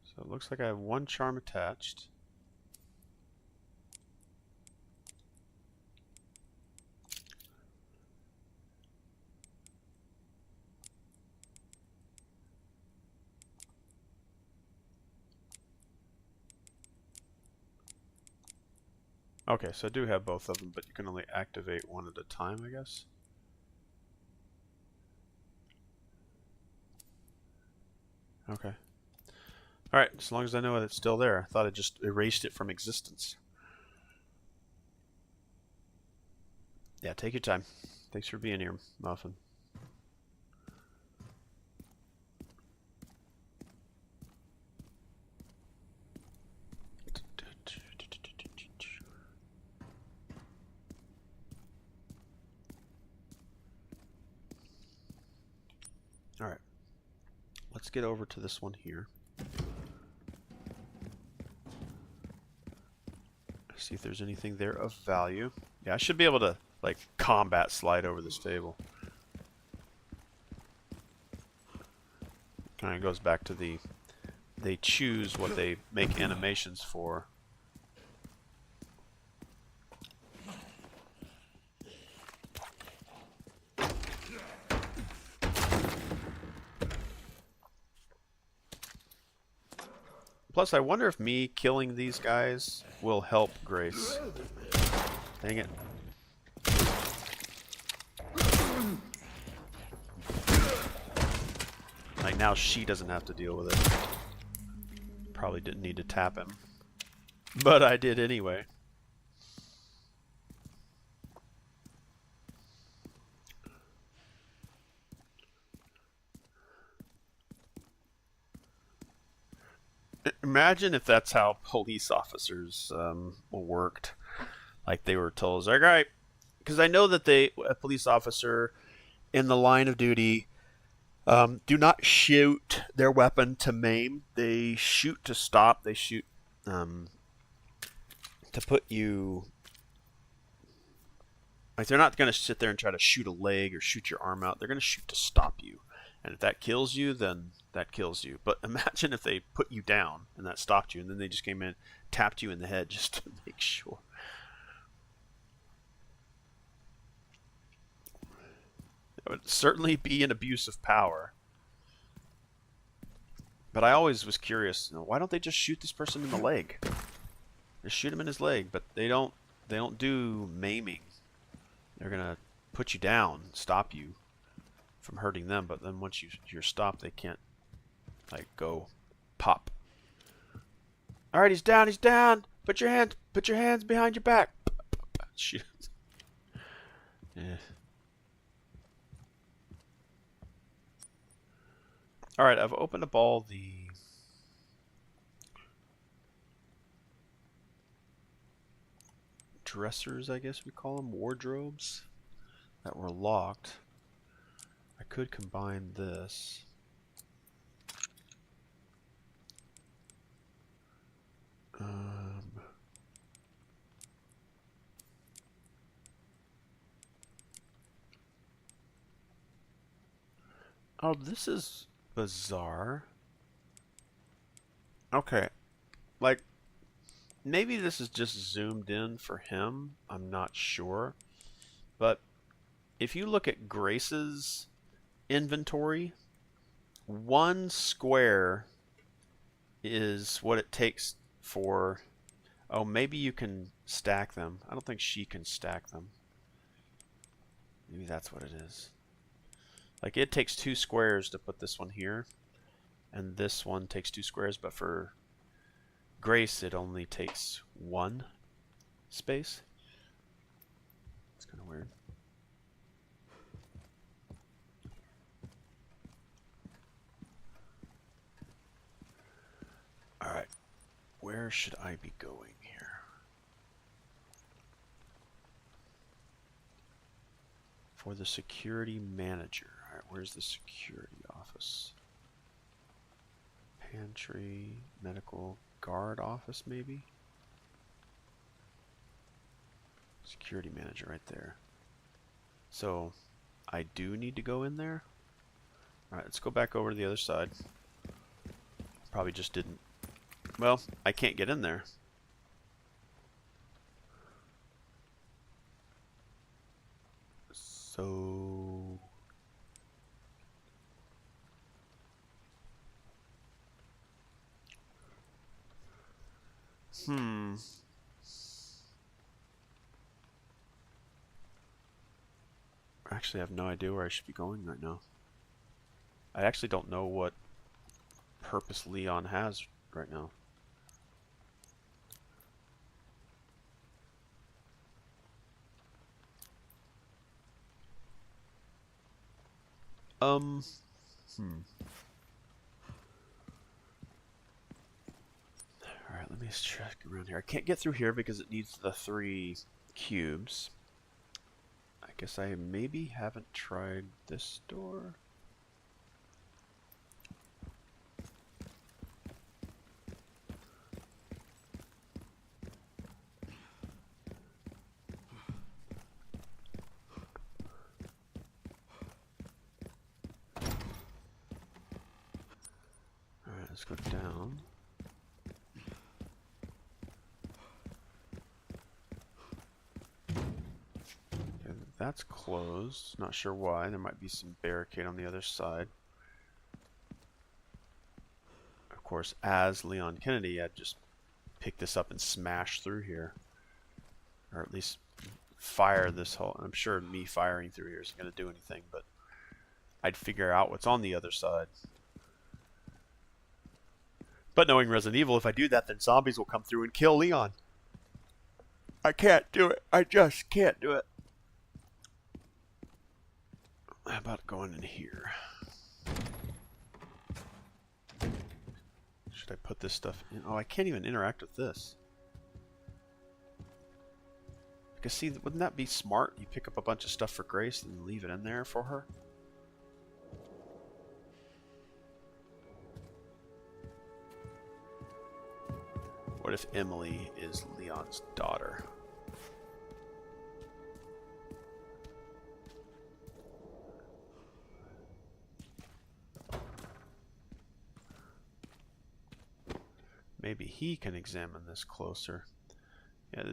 So it looks like I have 1 charm attached. Okay, so I do have both of them, but you can only activate one at a time, I guess. Okay. Alright, as long as I know it's still there. I thought I just erased it from existence. Yeah, take your time. Thanks for being here, Muffin. let's get over to this one here. See if there's anything there of value. Yeah, I should be able to, like, combat slide over this table. Kind of goes back to the, they choose what they make animations for. Plus, I wonder if me killing these guys will help Grace. Dang it. Like, now she doesn't have to deal with it. Probably didn't need to tap him. But I did anyway. Imagine if that's how police officers worked. Like, they were told, like, all right, because I know that a police officer in the line of duty do not shoot their weapon to maim. They shoot to stop. They shoot to put you... Like, they're not going to sit there and try to shoot a leg or shoot your arm out. They're going to shoot to stop you. And if that kills you, then that kills you. But imagine if they put you down and that stopped you, and then they just came in, tapped you in the head just to make sure. That would certainly be an abuse of power. But I always was curious, why don't they just shoot this person in the leg? Just shoot him in his leg, but they don't do maiming. They're gonna put you down, stop you from hurting them, but then once you're stopped, they can't, like, go pop. All right, he's down, he's down. Put your hands behind your back. Shoot. Yeah. All right, I've opened up all the dressers, I guess we call them, wardrobes that were locked. I could combine this. Oh, this is bizarre. Okay, like, maybe this is just zoomed in for him. I'm not sure. But if you look at Grace's inventory, 1 square is what it takes for... Oh, maybe you can stack them. I don't think she can stack them. Maybe that's what it is. Like, it takes 2 squares to put this one here, and this one takes 2 squares, but for Grace it only takes 1 space. It's kind of weird. Alright, where should I be going here? For the security manager. Alright, where's the security office? Pantry, medical guard office, maybe? Security manager right there. So, I do need to go in there? Alright, let's go back over to the other side. Probably just didn't. Well, I can't get in there. So... Actually, I have no idea where I should be going right now. I actually don't know what purpose Leon has right now. Alright, let me check around here. I can't get through here because it needs the 3 cubes. I guess I maybe haven't tried this door. let's go down. Okay, that's closed. Not sure why. There might be some barricade on the other side. Of course, as Leon Kennedy, I'd just pick this up and smash through here. Or at least fire this whole... I'm sure me firing through here isn't going to do anything, but I'd figure out what's on the other side. But knowing Resident Evil, if I do that, then zombies will come through and kill Leon. I can't do it. I just can't do it. How about going in here? Should I put this stuff in? Oh, I can't even interact with this. Because see, wouldn't that be smart? You pick up a bunch of stuff for Grace and leave it in there for her? What if Emily is Leon's daughter? Maybe he can examine this closer. Yeah,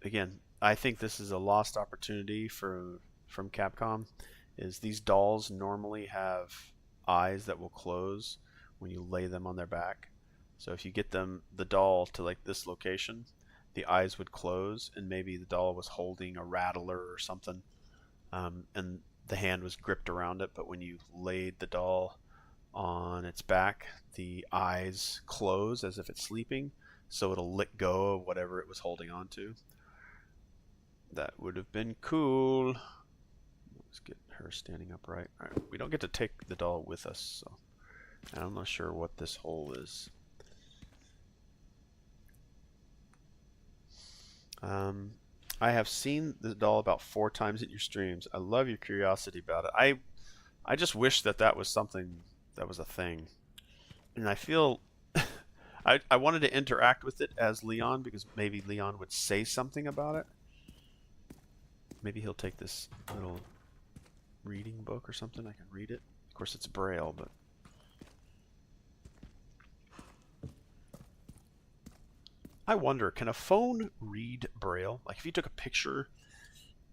again, I think this is a lost opportunity from Capcom. Is these dolls normally have eyes that will close when you lay them on their back. So if you get the doll to like this location, the eyes would close, and maybe the doll was holding a rattler or something, and the hand was gripped around it. But when you laid the doll on its back, the eyes close as if it's sleeping, so it'll let go of whatever it was holding on to. That would have been cool. Let's get her standing upright. All right, we don't get to take the doll with us, so I'm not sure what this hole is. I have seen the doll about 4 times in your streams. I love your curiosity about it. I just wish that was something that was a thing. And I feel I wanted to interact with it as Leon, because maybe Leon would say something about it. Maybe he'll take this little reading book or something. I can read it. Of course, it's Braille, but... I wonder, can a phone read Braille? Like, if you took a picture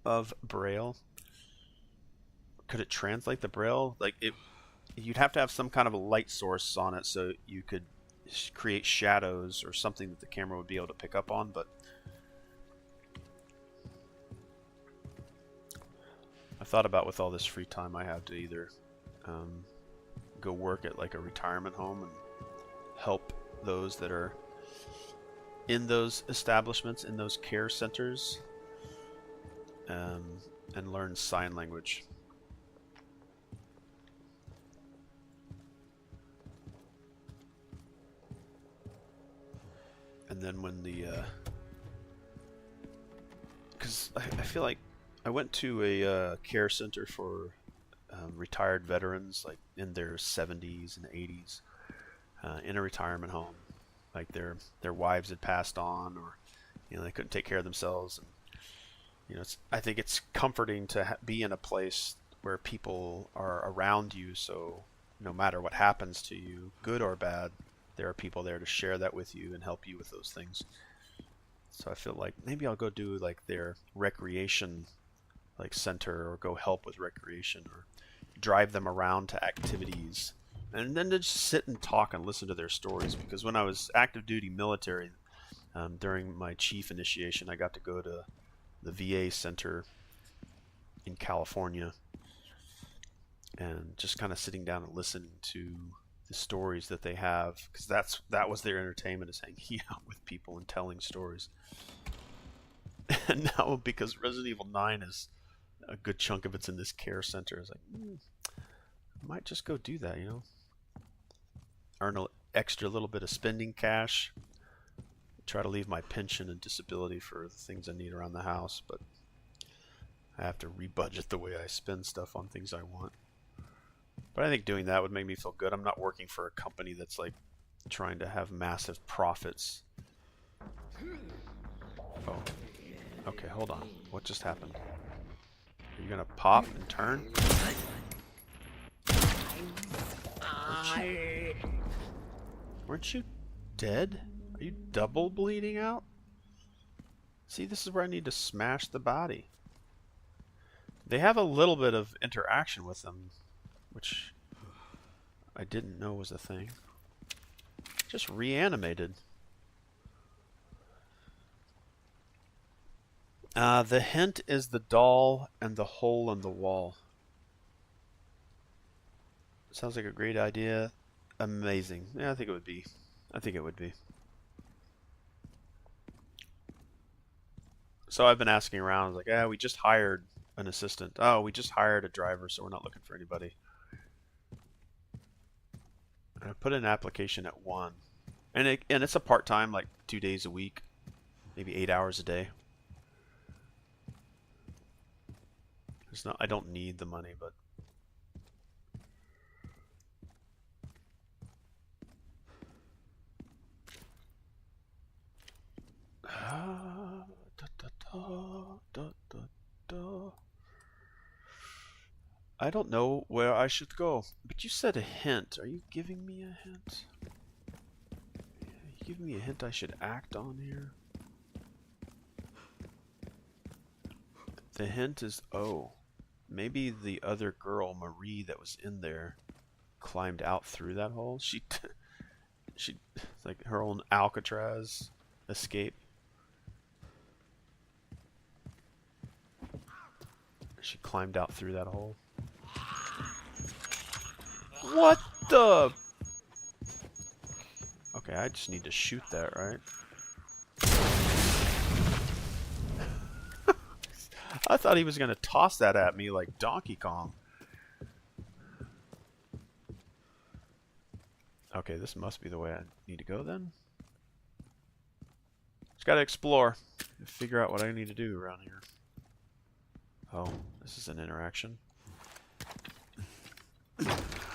of Braille, could it translate the Braille? Like, you'd have to have some kind of a light source on it so you could create shadows or something that the camera would be able to pick up on, but I thought about, with all this free time I have, to either go work at like a retirement home and help those that are in those establishments, in those care centers, and learn sign language. And then when the because I feel like I went to a care center for retired veterans, like in their 70s and 80s, in a retirement home. Like their wives had passed on, or they couldn't take care of themselves. And, I think it's comforting to be in a place where people are around you, so no matter what happens to you, good or bad, there are people there to share that with you and help you with those things. So I feel like maybe I'll go do like their recreation like center, or go help with recreation, or drive them around to activities, and then to just sit and talk and listen to their stories. Because when I was active duty military, during my chief initiation, I got to go to the VA center in California, and just kind of sitting down and listening to the stories that they have, because that was their entertainment, is hanging out with people and telling stories. And now, because Resident Evil 9 is a good chunk of it's in this care center, it's like, I might just go do that, earn an extra little bit of spending cash, try to leave my pension and disability for the things I need around the house, but I have to rebudget the way I spend stuff on things I want. But I think doing that would make me feel good. I'm not working for a company that's like trying to have massive profits. Oh, okay, hold on. What just happened? Are you gonna pop and turn? Weren't you dead? Are you double bleeding out? See, this is where I need to smash the body. They have a little bit of interaction with them, which I didn't know was a thing. Just reanimated. The hint is the doll and the hole in the wall. Sounds like a great idea. Amazing. Yeah, I think it would be. I think it would be. So I've been asking around. I was like, yeah, we just hired an assistant. Oh, we just hired a driver, so we're not looking for anybody. I put in an application at 1. And it's a part-time, like 2 days a week. Maybe 8 hours a day. It's not, I don't need the money, but I don't know where I should go. But you said a hint. Are you giving me a hint? Are you giving me a hint I should act on here? The hint is, oh, maybe the other girl, Marie, that was in there, climbed out through that hole. She like her own Alcatraz escape. She climbed out through that hole. What the? Okay, I just need to shoot that, right? I thought he was going to toss that at me like Donkey Kong. Okay, this must be the way I need to go then. Just got to explore and figure out what I need to do around here. Oh, this is an interaction.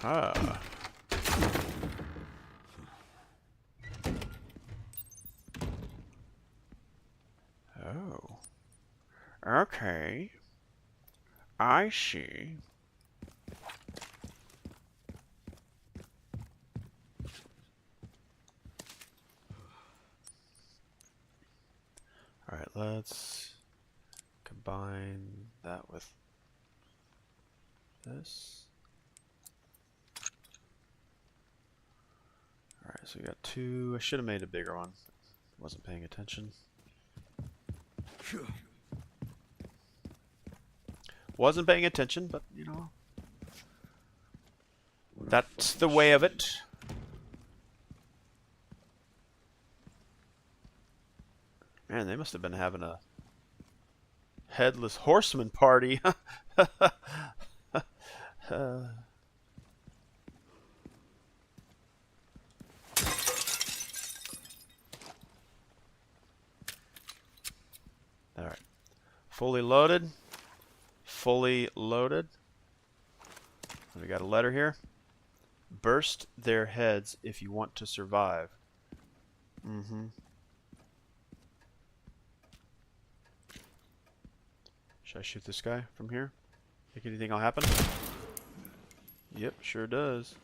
Ah. Oh. Okay. I see. Alright, let's combine that with this. Alright, so we got 2. I should have made a bigger one. Wasn't paying attention. Wasn't paying attention, but you know, that's the way of it. Man, they must have been having a headless horseman party. Alright. Fully loaded. Fully loaded. We got a letter here. Burst their heads if you want to survive. Mm-hmm. Should I shoot this guy from here? Think anything will happen? Yep, sure does.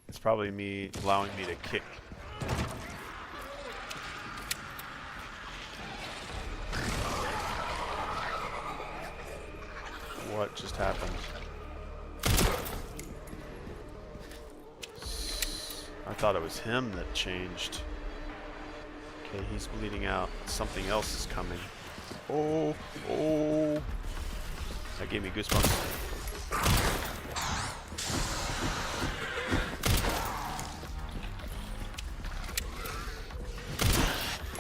It's probably me allowing me to kick. What just happened? I thought it was him that changed. Okay, he's bleeding out. Something else is coming. Oh, oh. That gave me goosebumps.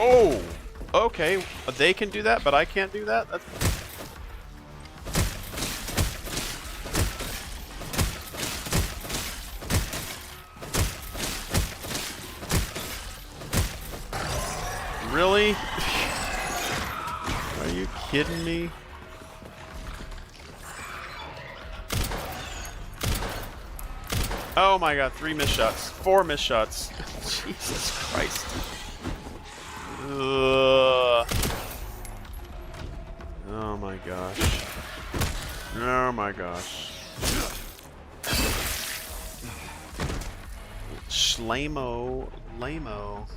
Oh! Okay, they can do that, but I can't do that? That's... Really? Are you kidding me? Oh my god, 3 missed shots. 4 missed shots. Jesus Christ. Ugh. Oh my gosh. Oh my gosh. Shlamo. Lamo.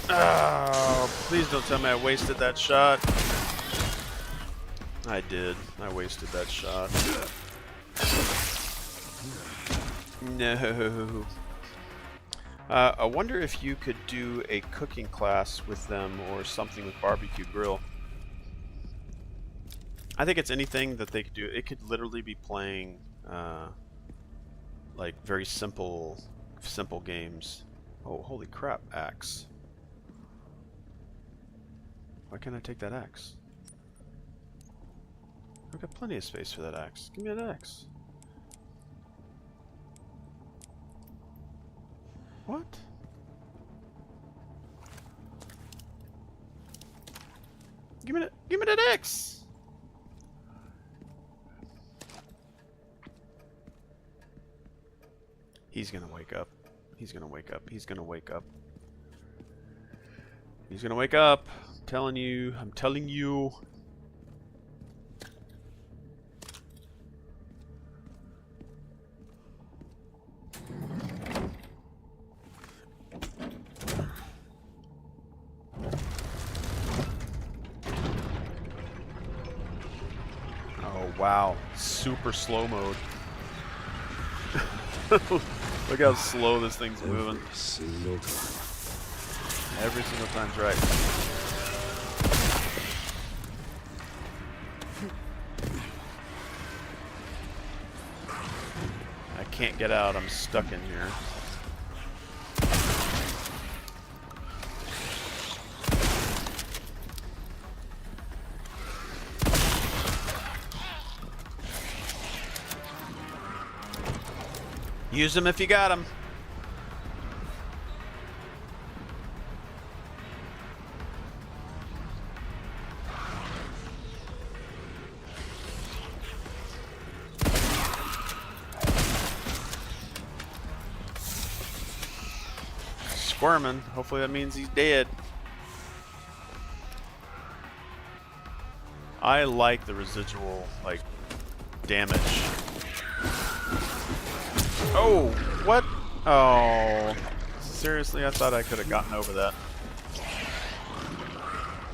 Oh, please don't tell me I wasted that shot. I did. I wasted that shot. No. I wonder if you could do a cooking class with them or something with barbecue grill. I think it's anything that they could do. It could literally be playing like very simple games. Oh, holy crap, axe. Why can't I take that axe? I've got plenty of space for that axe. Give me an axe. What? Give me that axe. He's gonna wake up. He's gonna wake up. He's gonna wake up. He's gonna wake up. I'm telling you. I'm telling you. Oh wow. Super slow mode. Look how slow this thing's moving. Every single time's right. I can't get out. I'm stuck in here. Use them if you got them. Squirming. Hopefully that means he's dead. I like the residual, like, damage. Oh, what? Oh, seriously? I thought I could have gotten over that.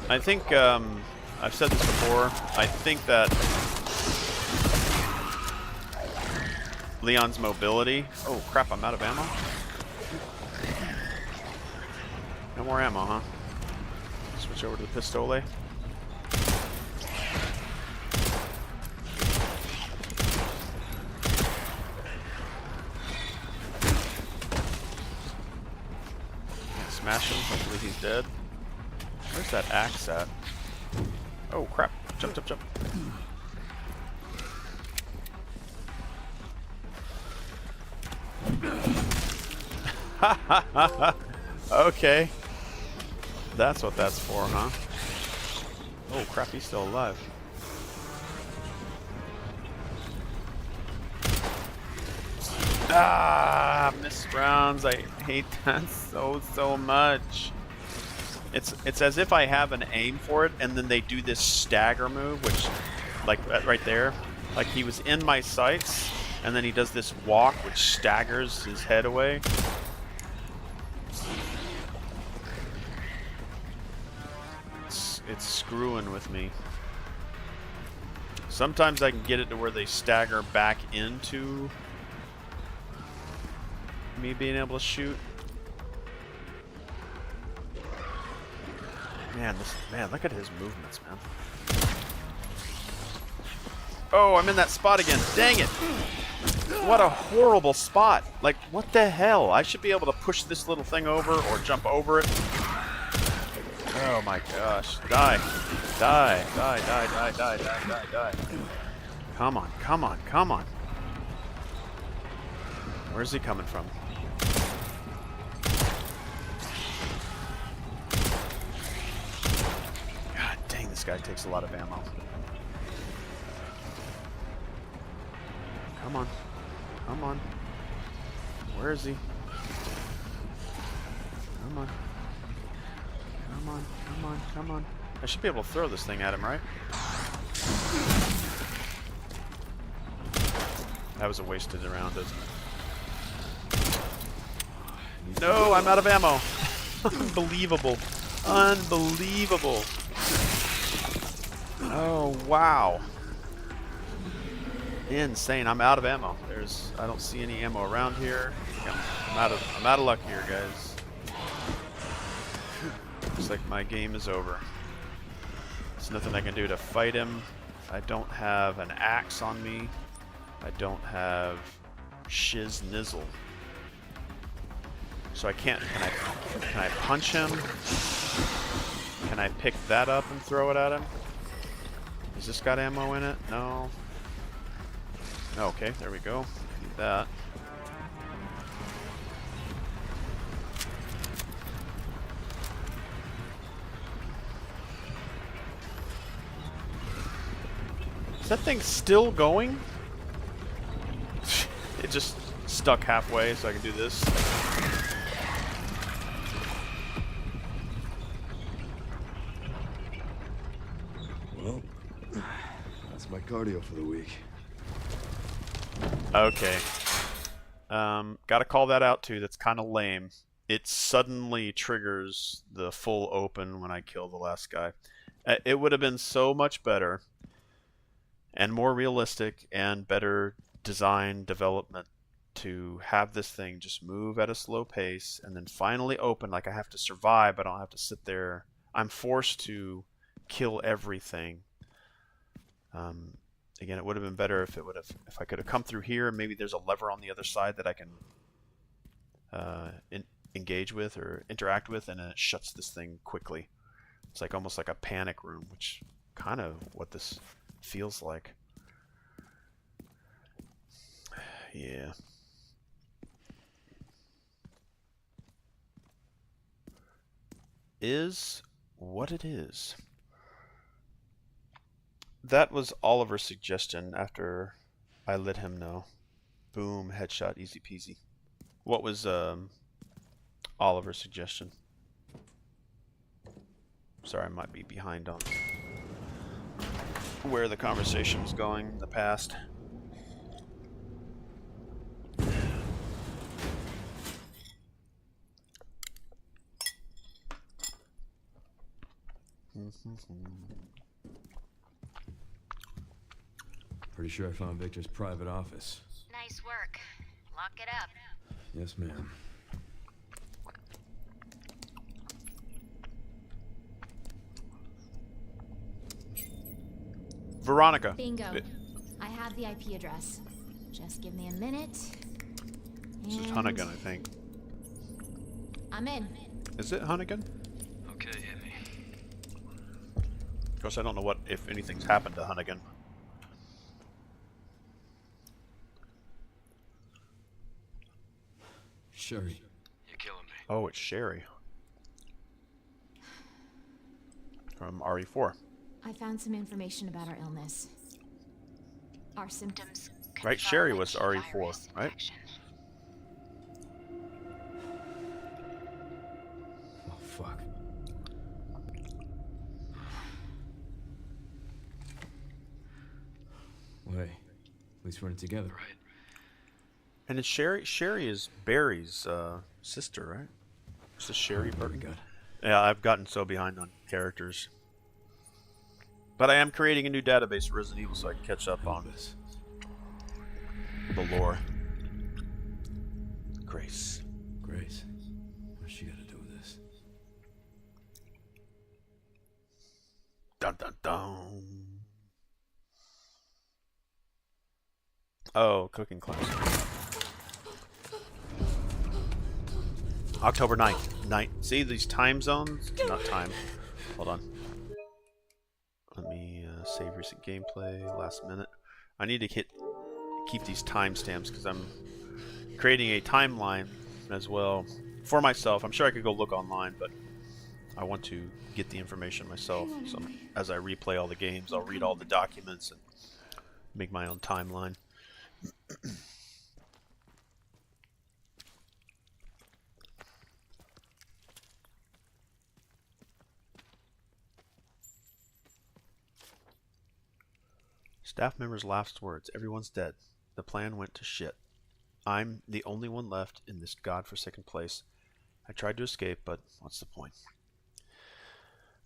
I think, I've said this before, I think that Leon's mobility... Oh, crap, I'm out of ammo? No more ammo, huh? Switch over to the pistole. Smash him, hopefully he's dead. Where's that axe at? Oh crap, jump, jump, jump. Ha ha ha ha! Okay. That's what that's for, huh? Oh crap, he's still alive. Ah, missed rounds. I hate that so much. It's as if I have an aim for it, and then they do this stagger move, which, like right there, like he was in my sights, and then he does this walk, which staggers his head away. It's screwing with me. Sometimes I can get it to where they stagger back into me being able to shoot. Man, look at his movements, man. Oh, I'm in that spot again. Dang it. What a horrible spot. Like, what the hell? I should be able to push this little thing over or jump over it. Oh my gosh. Die. Die. Die, die, die, die, die, die, die. Come on, come on, come on. Where's he coming from? God dang, this guy takes a lot of ammo. Come on. Come on. Where is he? Come on. Come on, come on, come on. I should be able to throw this thing at him, right? That was a wasted round, isn't it? No, I'm out of ammo. Unbelievable. Unbelievable. Oh, wow. Insane. I'm out of ammo. I don't see any ammo around here. Yeah, I'm out of luck here, guys. Looks like my game is over. There's nothing I can do to fight him. I don't have an axe on me. I don't have shiz nizzle. So I can't. Can I punch him? Can I pick that up and throw it at him? Has this got ammo in it? No. Okay, there we go. Need that. Is that thing still going? It just stuck halfway, so I can do this. Well, that's my cardio for the week. Okay. Gotta call that out too. That's kind of lame. It suddenly triggers the full open when I kill the last guy. It would have been so much better and more realistic and better design development to have this thing just move at a slow pace and then finally open. Like, I have to survive, but I don't have to sit there. I'm forced to kill everything. Again, it would have been better if I could have come through here, and maybe there's a lever on the other side that I can engage with or interact with, and then it shuts this thing quickly. It's like almost like a panic room, which kind of what this feels like. Yeah. Is what it is. That was Oliver's suggestion after I let him know. Boom, headshot, easy peasy. What was Oliver's suggestion? Sorry, I might be behind on where the conversation was going in the past. Pretty sure I found Victor's private office. Nice work. Lock it up. Yes, ma'am. Veronica. Bingo. I have the IP address. Just give me a minute. This is Hunnigan, I think. I'm in. Is it Hunnigan? Okay, hit me. Of course, I don't know if anything's happened to Hunnigan. Sherry. You're killing me. Oh, it's Sherry. From RE4. I found some information about our illness. Our symptoms. Right, Sherry was RE4, right? Oh, fuck. Wait. At least we're in it together, right? And it's Sherry. Sherry is Barry's sister, right? It's the Sherry Burton. Good. Yeah, I've gotten so behind on characters. But I am creating a new database for Resident Evil so I can catch up on this. The lore. Grace. Grace. What's she got to do with this? Dun dun dun. Oh, cooking class. October 9th. See these time zones? Not time. Hold on. Let me save recent gameplay. Last minute. I need to keep these timestamps because I'm creating a timeline as well for myself. I'm sure I could go look online, but I want to get the information myself. So as I replay all the games, I'll read all the documents and make my own timeline. Staff member's last words. Everyone's dead. The plan went to shit. I'm the only one left in this godforsaken place. I tried to escape, but what's the point?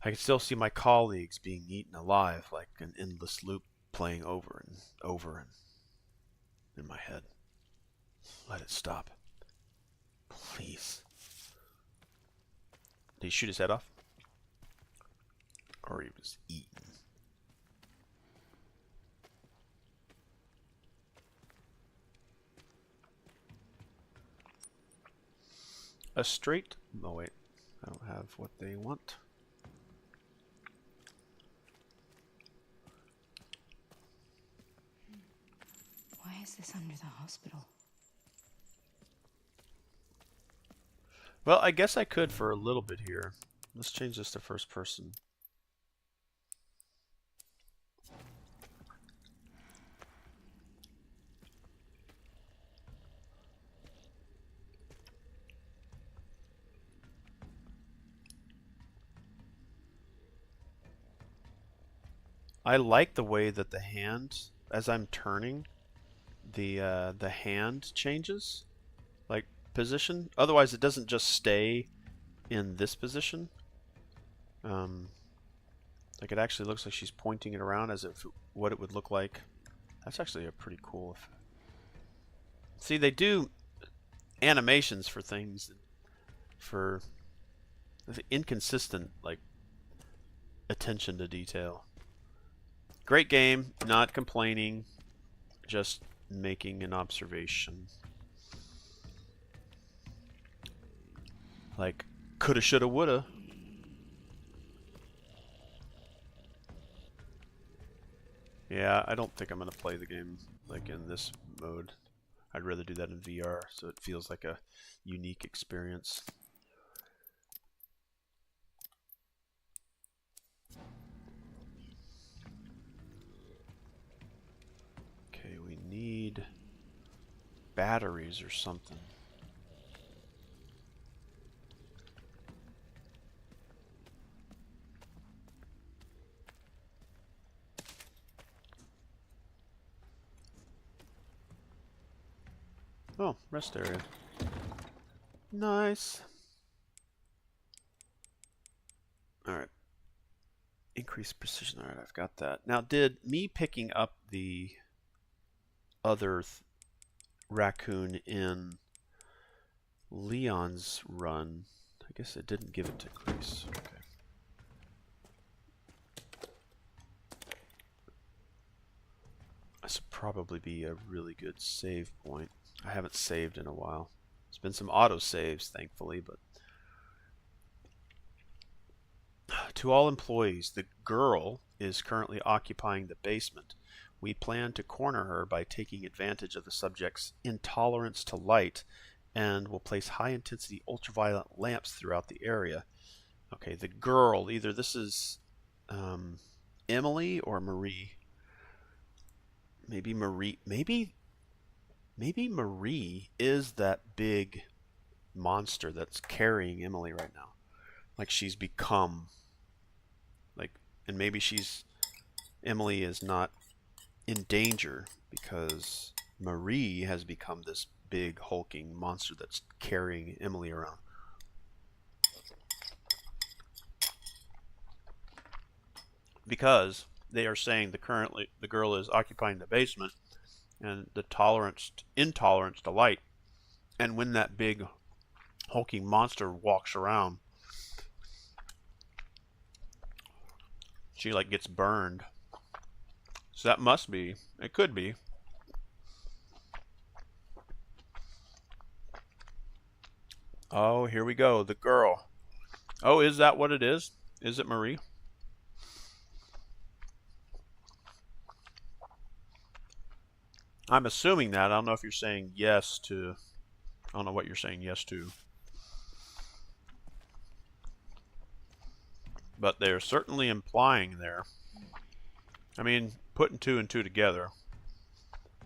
I can still see my colleagues being eaten alive like an endless loop playing over and over and in my head. Let it stop. Please. Did he shoot his head off? Or he was eaten? A straight... Oh wait, I don't have what they want. Why is this under the hospital? Well, I guess I could for a little bit here. Let's change this to first person. I like the way that the hand, as I'm turning, the hand changes, like position. Otherwise, it doesn't just stay in this position. Like it actually looks like she's pointing it around as if what it would look like. That's actually a pretty cool effect. See, they do animations for things for inconsistent, like, attention to detail. Great game, not complaining, just making an observation. Like, coulda, shoulda, woulda. Yeah, I don't think I'm going to play the game like in this mode. I'd rather do that in VR so it feels like a unique experience. Okay, we need batteries or something. Oh, rest area. Nice. Alright. Increase precision. Alright, I've got that. Now, did me picking up the other raccoon in Leon's run, I guess it didn't give it to Chris. Okay. This would probably be a really good save point. I haven't saved in a while. There's been some auto saves, thankfully, but to all employees, the girl is currently occupying the basement. We plan to corner her by taking advantage of the subject's intolerance to light, and will place high-intensity ultraviolet lamps throughout the area. Okay, the girl, either this is Emily or Marie. Maybe Marie. Maybe Marie is that big monster that's carrying Emily right now. Like she's become, like, and maybe Emily is not in danger because Marie has become this big hulking monster that's carrying Emily around. Because they are saying the girl is occupying the basement and the intolerance to light. And when that big hulking monster walks around, she like gets burned. So that must be, it could be. Oh, here we go, the girl. Oh, is that what it is? Is it Marie? I'm assuming that. I don't know if you're saying yes to... I don't know what you're saying yes to. But they're certainly implying there. I mean, putting 2 and 2 together,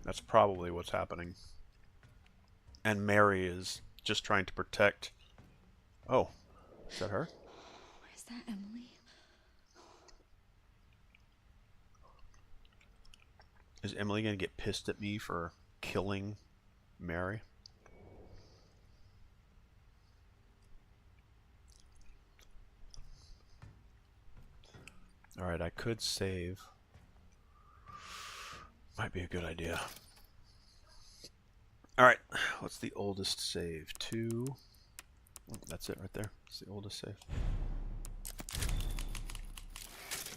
that's probably what's happening. And Mary is just trying to protect... Oh, is that her? Is that Emily? Is Emily going to get pissed at me for killing Mary? Alright, I could save. Might be a good idea. Alright, what's the oldest save? 2. Oh, that's it right there. It's the oldest save.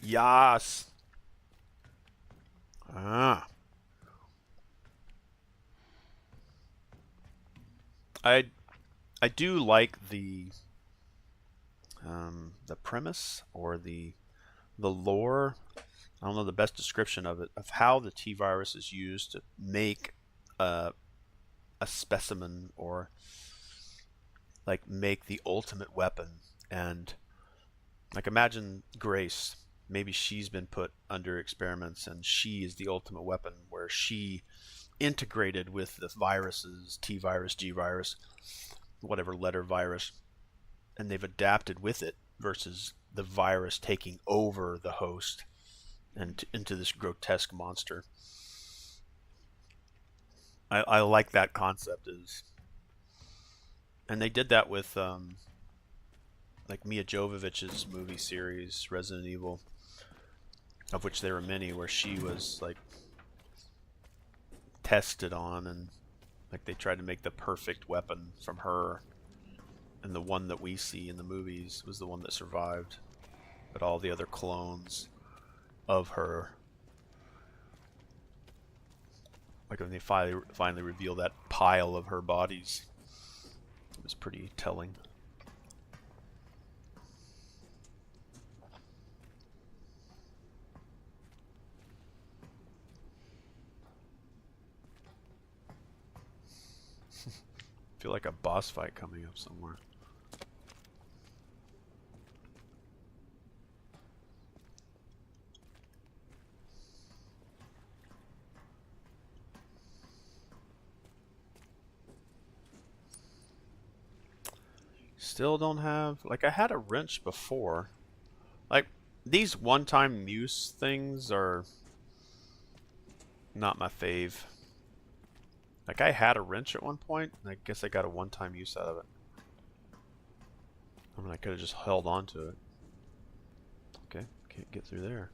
Yas! Ah. I do like the premise or the lore. I don't know the best description of it, of how the T virus is used to make a specimen, or like make the ultimate weapon. And like, imagine Grace, maybe she's been put under experiments and she is the ultimate weapon, where she integrated with the viruses, T virus, G virus, whatever letter virus, and they've adapted with it, versus the virus taking over the host and into this grotesque monster. I like that concept. And they did that with like Mia Jovovich's movie series Resident Evil, of which there were many, where she was like tested on, and like they tried to make the perfect weapon from her, and the one that we see in the movies was the one that survived, but all the other clones of her, like when they finally reveal that pile of her bodies, it was pretty telling. Feel like a boss fight coming up somewhere. Still don't have... Like, I had a wrench before. Like, these one-time use things are not my fave. Like, I had a wrench at one point, and I guess I got a one-time use out of it. I mean, I could have just held on to it. Okay, can't get through there.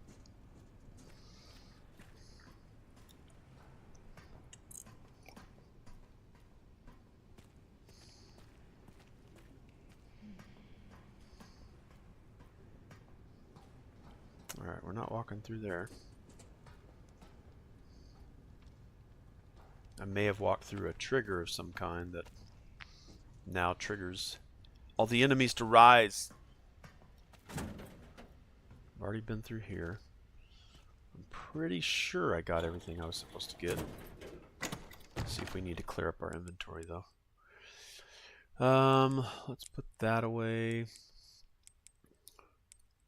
Alright, we're not walking through there. I may have walked through a trigger of some kind that now triggers all the enemies to rise. I've already been through here. I'm pretty sure I got everything I was supposed to get. Let's see if we need to clear up our inventory though. Let's put that away.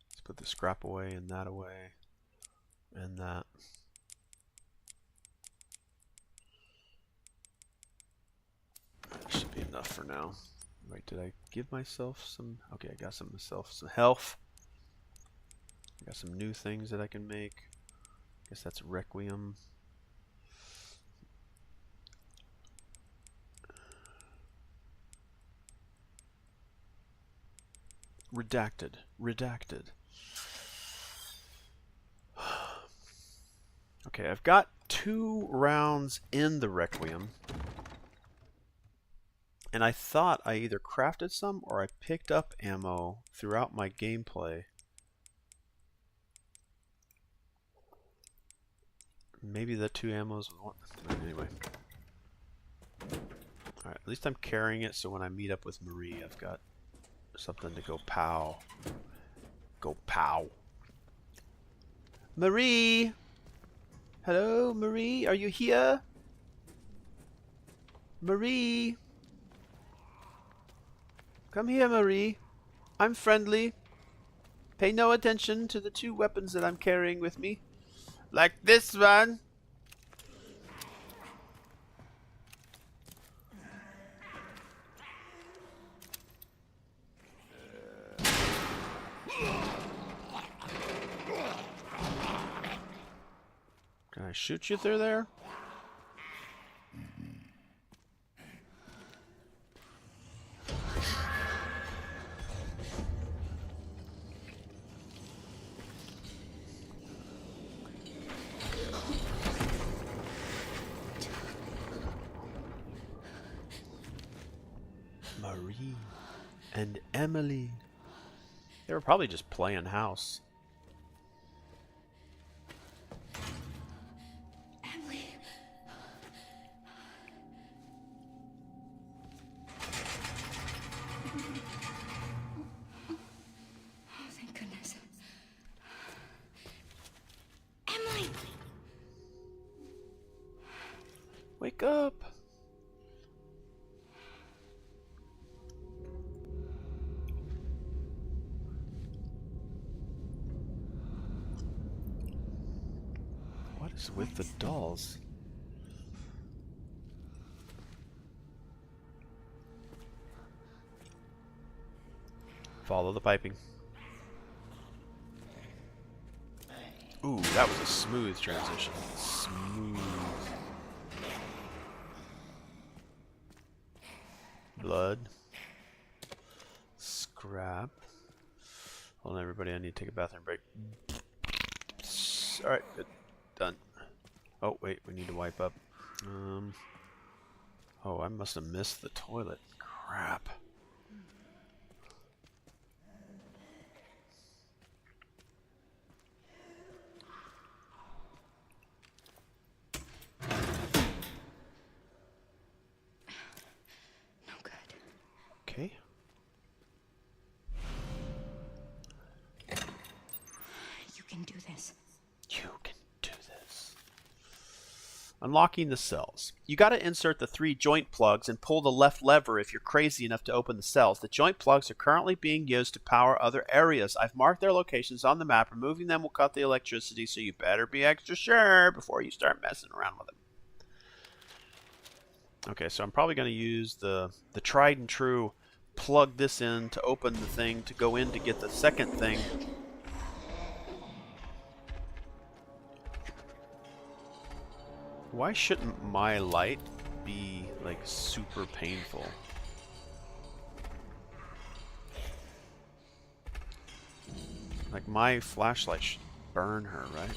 Let's put the scrap away and that away. And that. That should be enough for now. Wait, did I give myself some... Okay, I got myself some health. I got some new things that I can make. I guess that's Requiem. Redacted. Redacted. Okay, I've got 2 rounds in the Requiem. And I thought I either crafted some or I picked up ammo throughout my gameplay. Maybe the 2 ammos was one. Anyway. Alright, at least I'm carrying it, so when I meet up with Marie, I've got something to go pow. Go pow. Marie! Hello, Marie? Are you here? Marie! Come here, Marie. I'm friendly. Pay no attention to the 2 weapons that I'm carrying with me. Like this one. Can I shoot you through there? Marie and Emily. They were probably just playing house. Emily. Oh, thank goodness. Emily! Wake up! What is with the dolls? Follow the piping. Ooh, that was a smooth transition. Smooth. Blood. Scrap. Hold on, everybody. I need to take a bathroom break. Alright, good. Done. Oh, wait. We need to wipe up. Oh, I must have missed the toilet. Crap. No good. Okay. You can do this. You can do this. Unlocking the cells. You got to insert the 3 joint plugs and pull the left lever if you're crazy enough to open the cells. The joint plugs are currently being used to power other areas. I've marked their locations on the map. Removing them will cut the electricity, so you better be extra sure before you start messing around with them. Okay, so I'm probably going to use the tried and true plug this in to open the thing to go in to get the second thing. Why shouldn't my light be like super painful? Like my flashlight should burn her, right?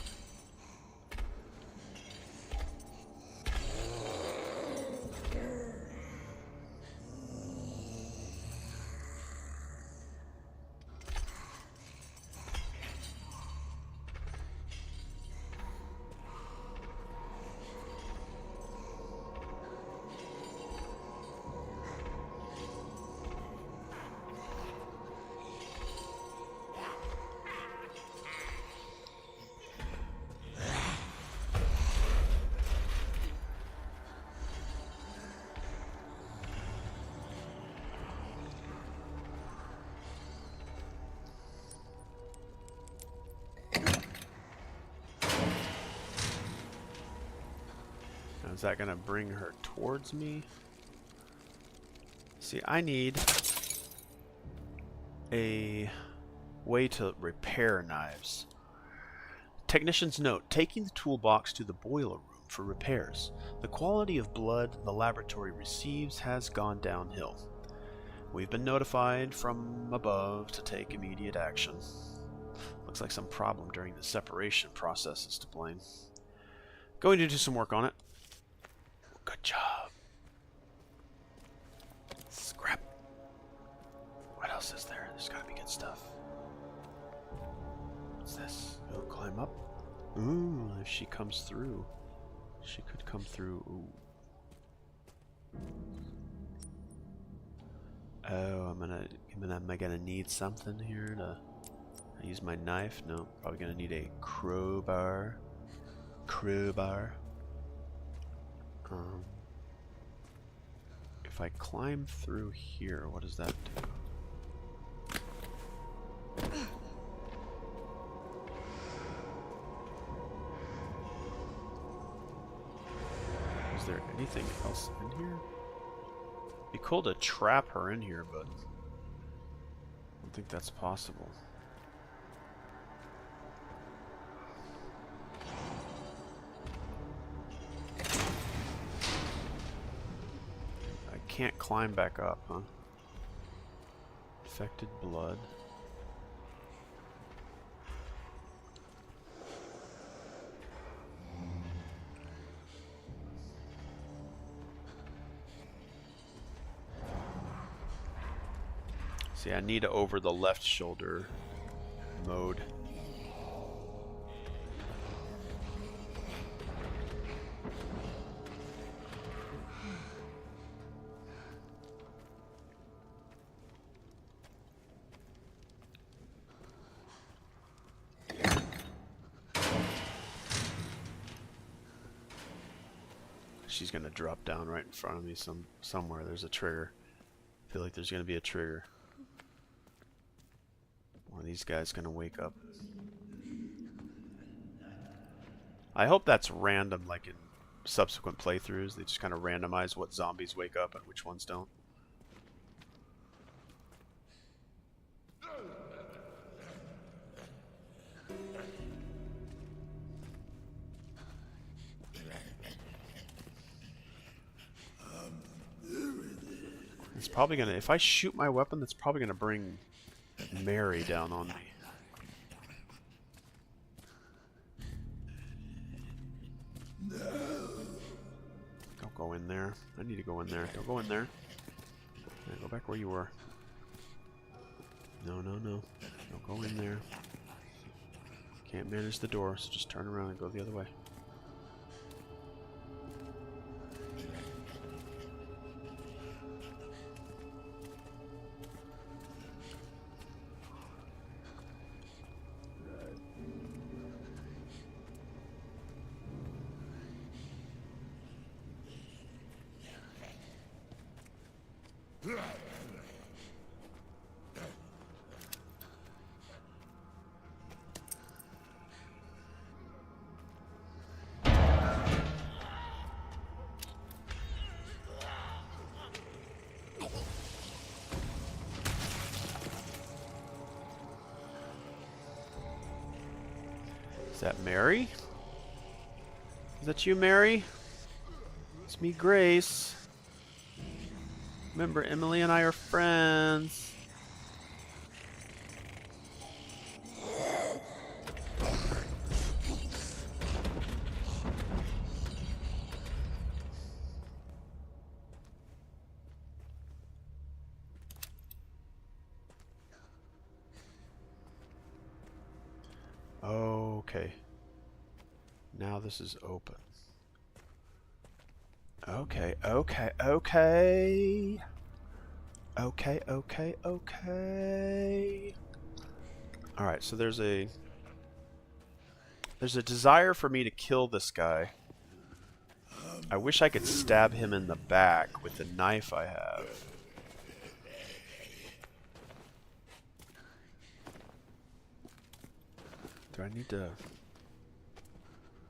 Is that going to bring her towards me? See, I need a way to repair knives. Technician's note, taking the toolbox to the boiler room for repairs. The quality of blood the laboratory receives has gone downhill. We've been notified from above to take immediate action. Looks like some problem during the separation process is to blame. Going to do some work on it. Good job. Scrap. What else is there? There's gotta be good stuff. What's this? Oh, climb up. Ooh, if she comes through. She could come through. Ooh. Oh, am I gonna need something here to use my knife? No, probably gonna need a crowbar. If I climb through here, what does that do? Is there anything else in here? Be cool to trap her in here, but I don't think that's possible. I can't climb back up, huh? Infected blood. See, I need to over the left shoulder mode. She's gonna drop down right in front of me somewhere. There's a trigger. I feel like there's gonna be a trigger. One of these guys gonna wake up. I hope that's random, like in subsequent playthroughs. They just kind of randomize what zombies wake up and which ones don't. It's probably gonna, if I shoot my weapon, that's probably gonna bring Mary down on me. Don't go in there. I need to go in there. Don't go in there. Yeah, go back where you were. No, no, no. Don't go in there. Can't manage the door, so just turn around and go the other way. Is that Mary? Is that you, Mary? It's me, Grace. Remember, Emily and I are friends. Okay. Now this is open. Okay, okay, okay. Okay, okay, okay. Alright, so there's a desire for me to kill this guy. I wish I could stab him in the back with the knife I have. Do I need to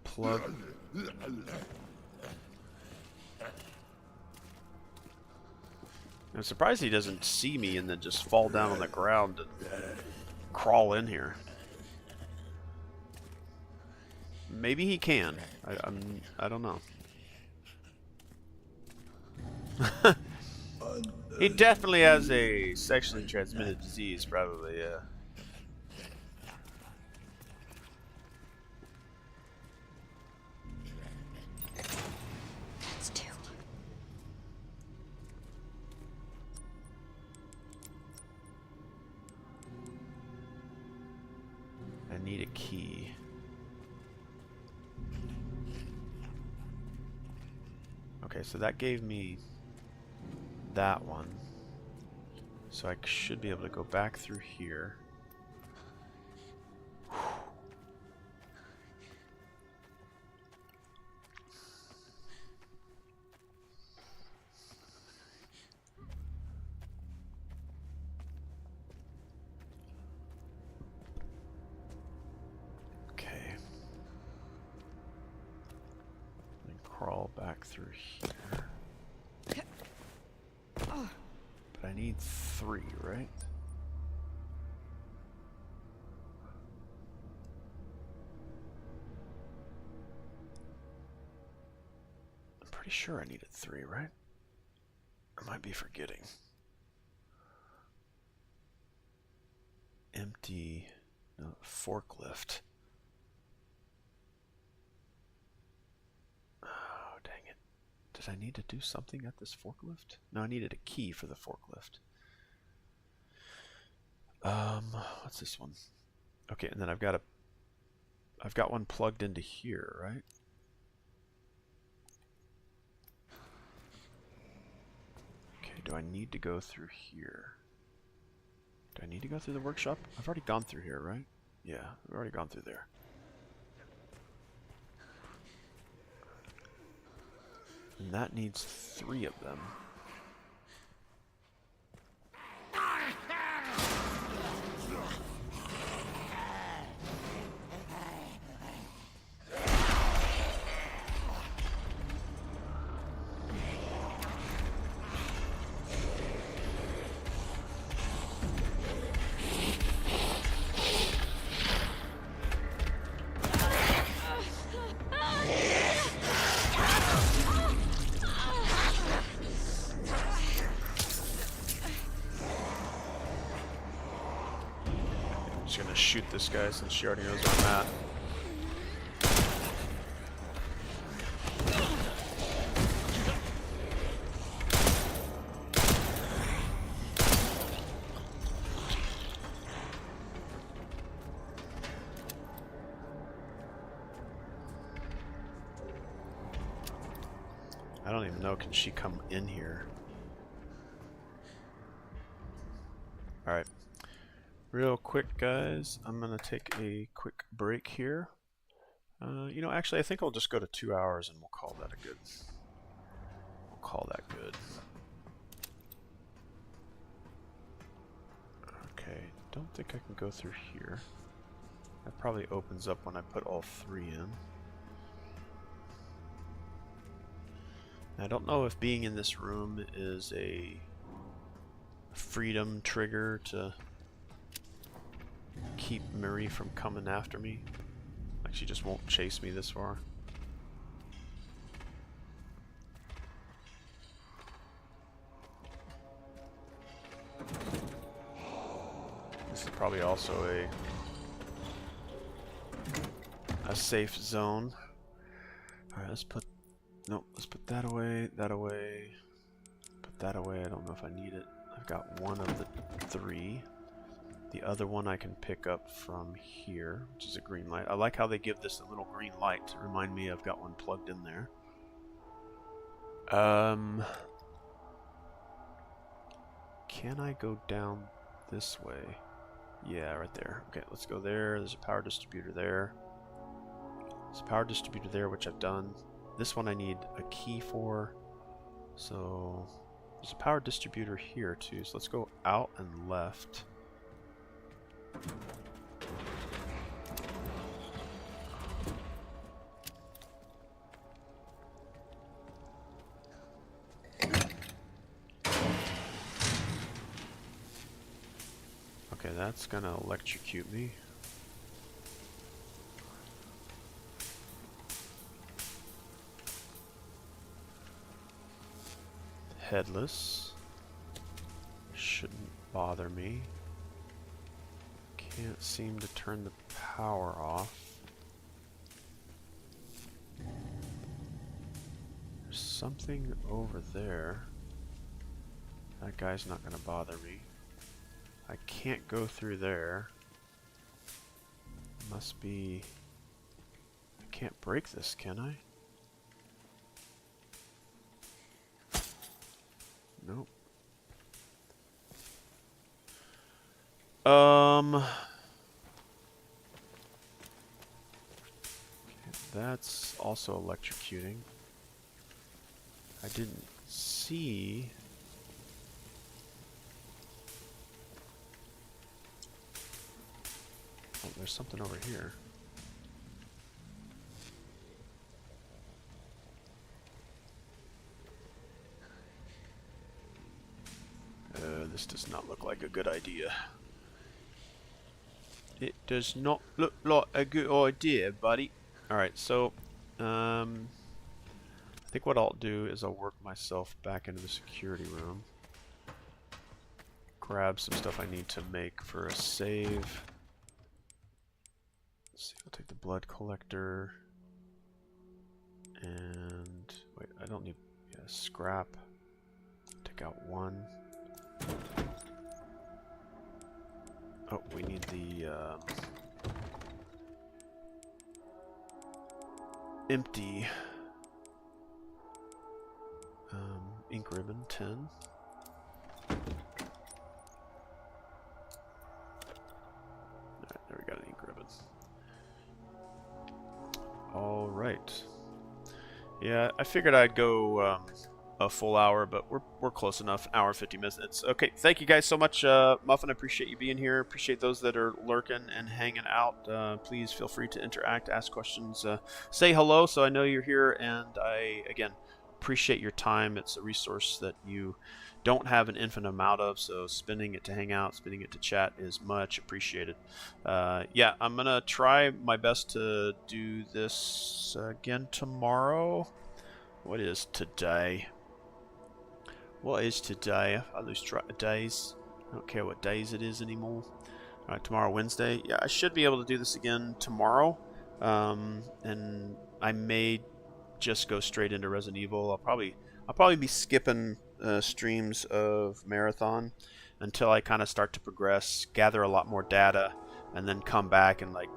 plug? I'm surprised he doesn't see me and then just fall down on the ground and crawl in here. Maybe he can. I don't know. He definitely has a sexually transmitted disease, probably, yeah. That's two. I need a key. Okay, so that gave me that one. So I should be able to go back through here. back through here. But I need 3, right? I'm pretty sure I needed 3, right? I might be forgetting. Empty, no, forklift. Oh, dang it. Did I need to do something at this forklift? No, I needed a key for the forklift. What's this one? Okay, and then I've got one plugged into here, right? Okay, do I need to go through here? Do I need to go through the workshop? I've already gone through here, right? Yeah, I've already gone through there. And that needs 3 of them. I'm just gonna shoot this guy since she already knows where I'm at. I don't even know, can she come in here? Alright. Real quick, guys, I'm going to take a quick break here. You know, actually, I think I'll just go to 2 hours and we'll call that a good. We'll call that good. Okay, don't think I can go through here. That probably opens up when I put all 3 in. I don't know if being in this room is a freedom trigger to keep Marie from coming after me. Like she just won't chase me this far. This is probably also a safe zone. Alright, let's put that away, put that away. I don't know if I need it. I've got one of the 3. The other one I can pick up from here, which is a green light. I like how they give this a little green light to remind me I've got one plugged in there. Can I go down this way? Yeah, right there. Okay, let's go there. There's a power distributor there. There's a power distributor there, which I've done. This one I need a key for. So there's a power distributor here too. So let's go out and left. Okay, that's gonna electrocute me. Headless. Shouldn't bother me. Can't seem to turn the power off. There's something over there. That guy's not gonna bother me. I can't go through there. Must be... I can't break this, can I? Nope. Okay, that's also electrocuting. I didn't see... Oh, there's something over here. This does not look like a good idea. It does not look like a good idea, buddy. Alright, so I think what I'll do is I'll work myself back into the security room. Grab some stuff I need to make for a save. Let's see, I'll take the blood collector. And wait, I don't need scrap. Take out one. Oh, we need the empty ink ribbon 10. Alright, there we got an ink ribbon. Alright. Yeah, I figured I'd go a full hour, but we're close enough. Hour and 50 minutes. Okay, thank you guys so much, Muffin. I appreciate you being here. Appreciate those that are lurking and hanging out. Please feel free to interact, ask questions, say hello, so I know you're here. And I again appreciate your time. It's a resource that you don't have an infinite amount of, so spending it to hang out, spending it to chat is much appreciated. Yeah, I'm gonna try my best to do this again tomorrow. What is today? What is today? I lose track of days. I don't care what days it is anymore. Alright, tomorrow, Wednesday. Yeah, I should be able to do this again tomorrow. And I may just go straight into Resident Evil. I'll probably be skipping streams of Marathon until I kind of start to progress, gather a lot more data, and then come back and like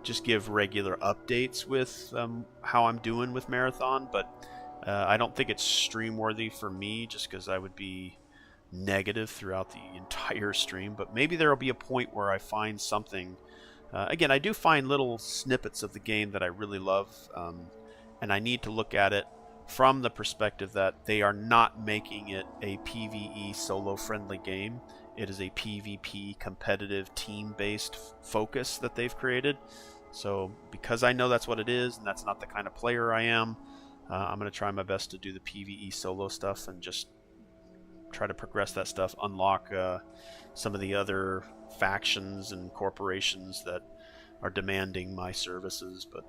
just give regular updates with how I'm doing with Marathon. But I don't think it's stream worthy for me, just because I would be negative throughout the entire stream. But maybe there will be a point where I find something. Again, I do find little snippets of the game that I really love, and I need to look at it from the perspective that they are not making it a PvE solo-friendly game. It is a PvP competitive team-based focus that they've created. So because I know that's what it is, and that's not the kind of player I am, I'm going to try my best to do the PvE solo stuff and just try to progress that stuff, unlock some of the other factions and corporations that are demanding my services. But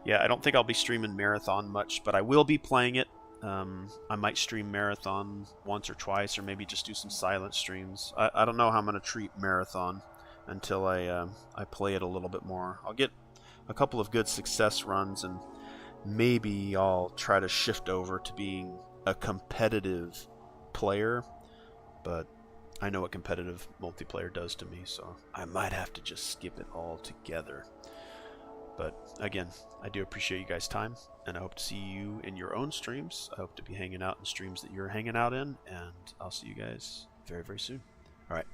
yeah, I don't think I'll be streaming Marathon much, but I will be playing it. I might stream Marathon once or twice, or maybe just do some silent streams. I don't know how I'm going to treat Marathon until I play it a little bit more. I'll get a couple of good success runs, and maybe I'll try to shift over to being a competitive player, but I know what competitive multiplayer does to me, so I might have to just skip it all together. But again, I do appreciate you guys' time, and I hope to see you in your own streams. I hope to be hanging out in streams that you're hanging out in, and I'll see you guys very, very soon. All right,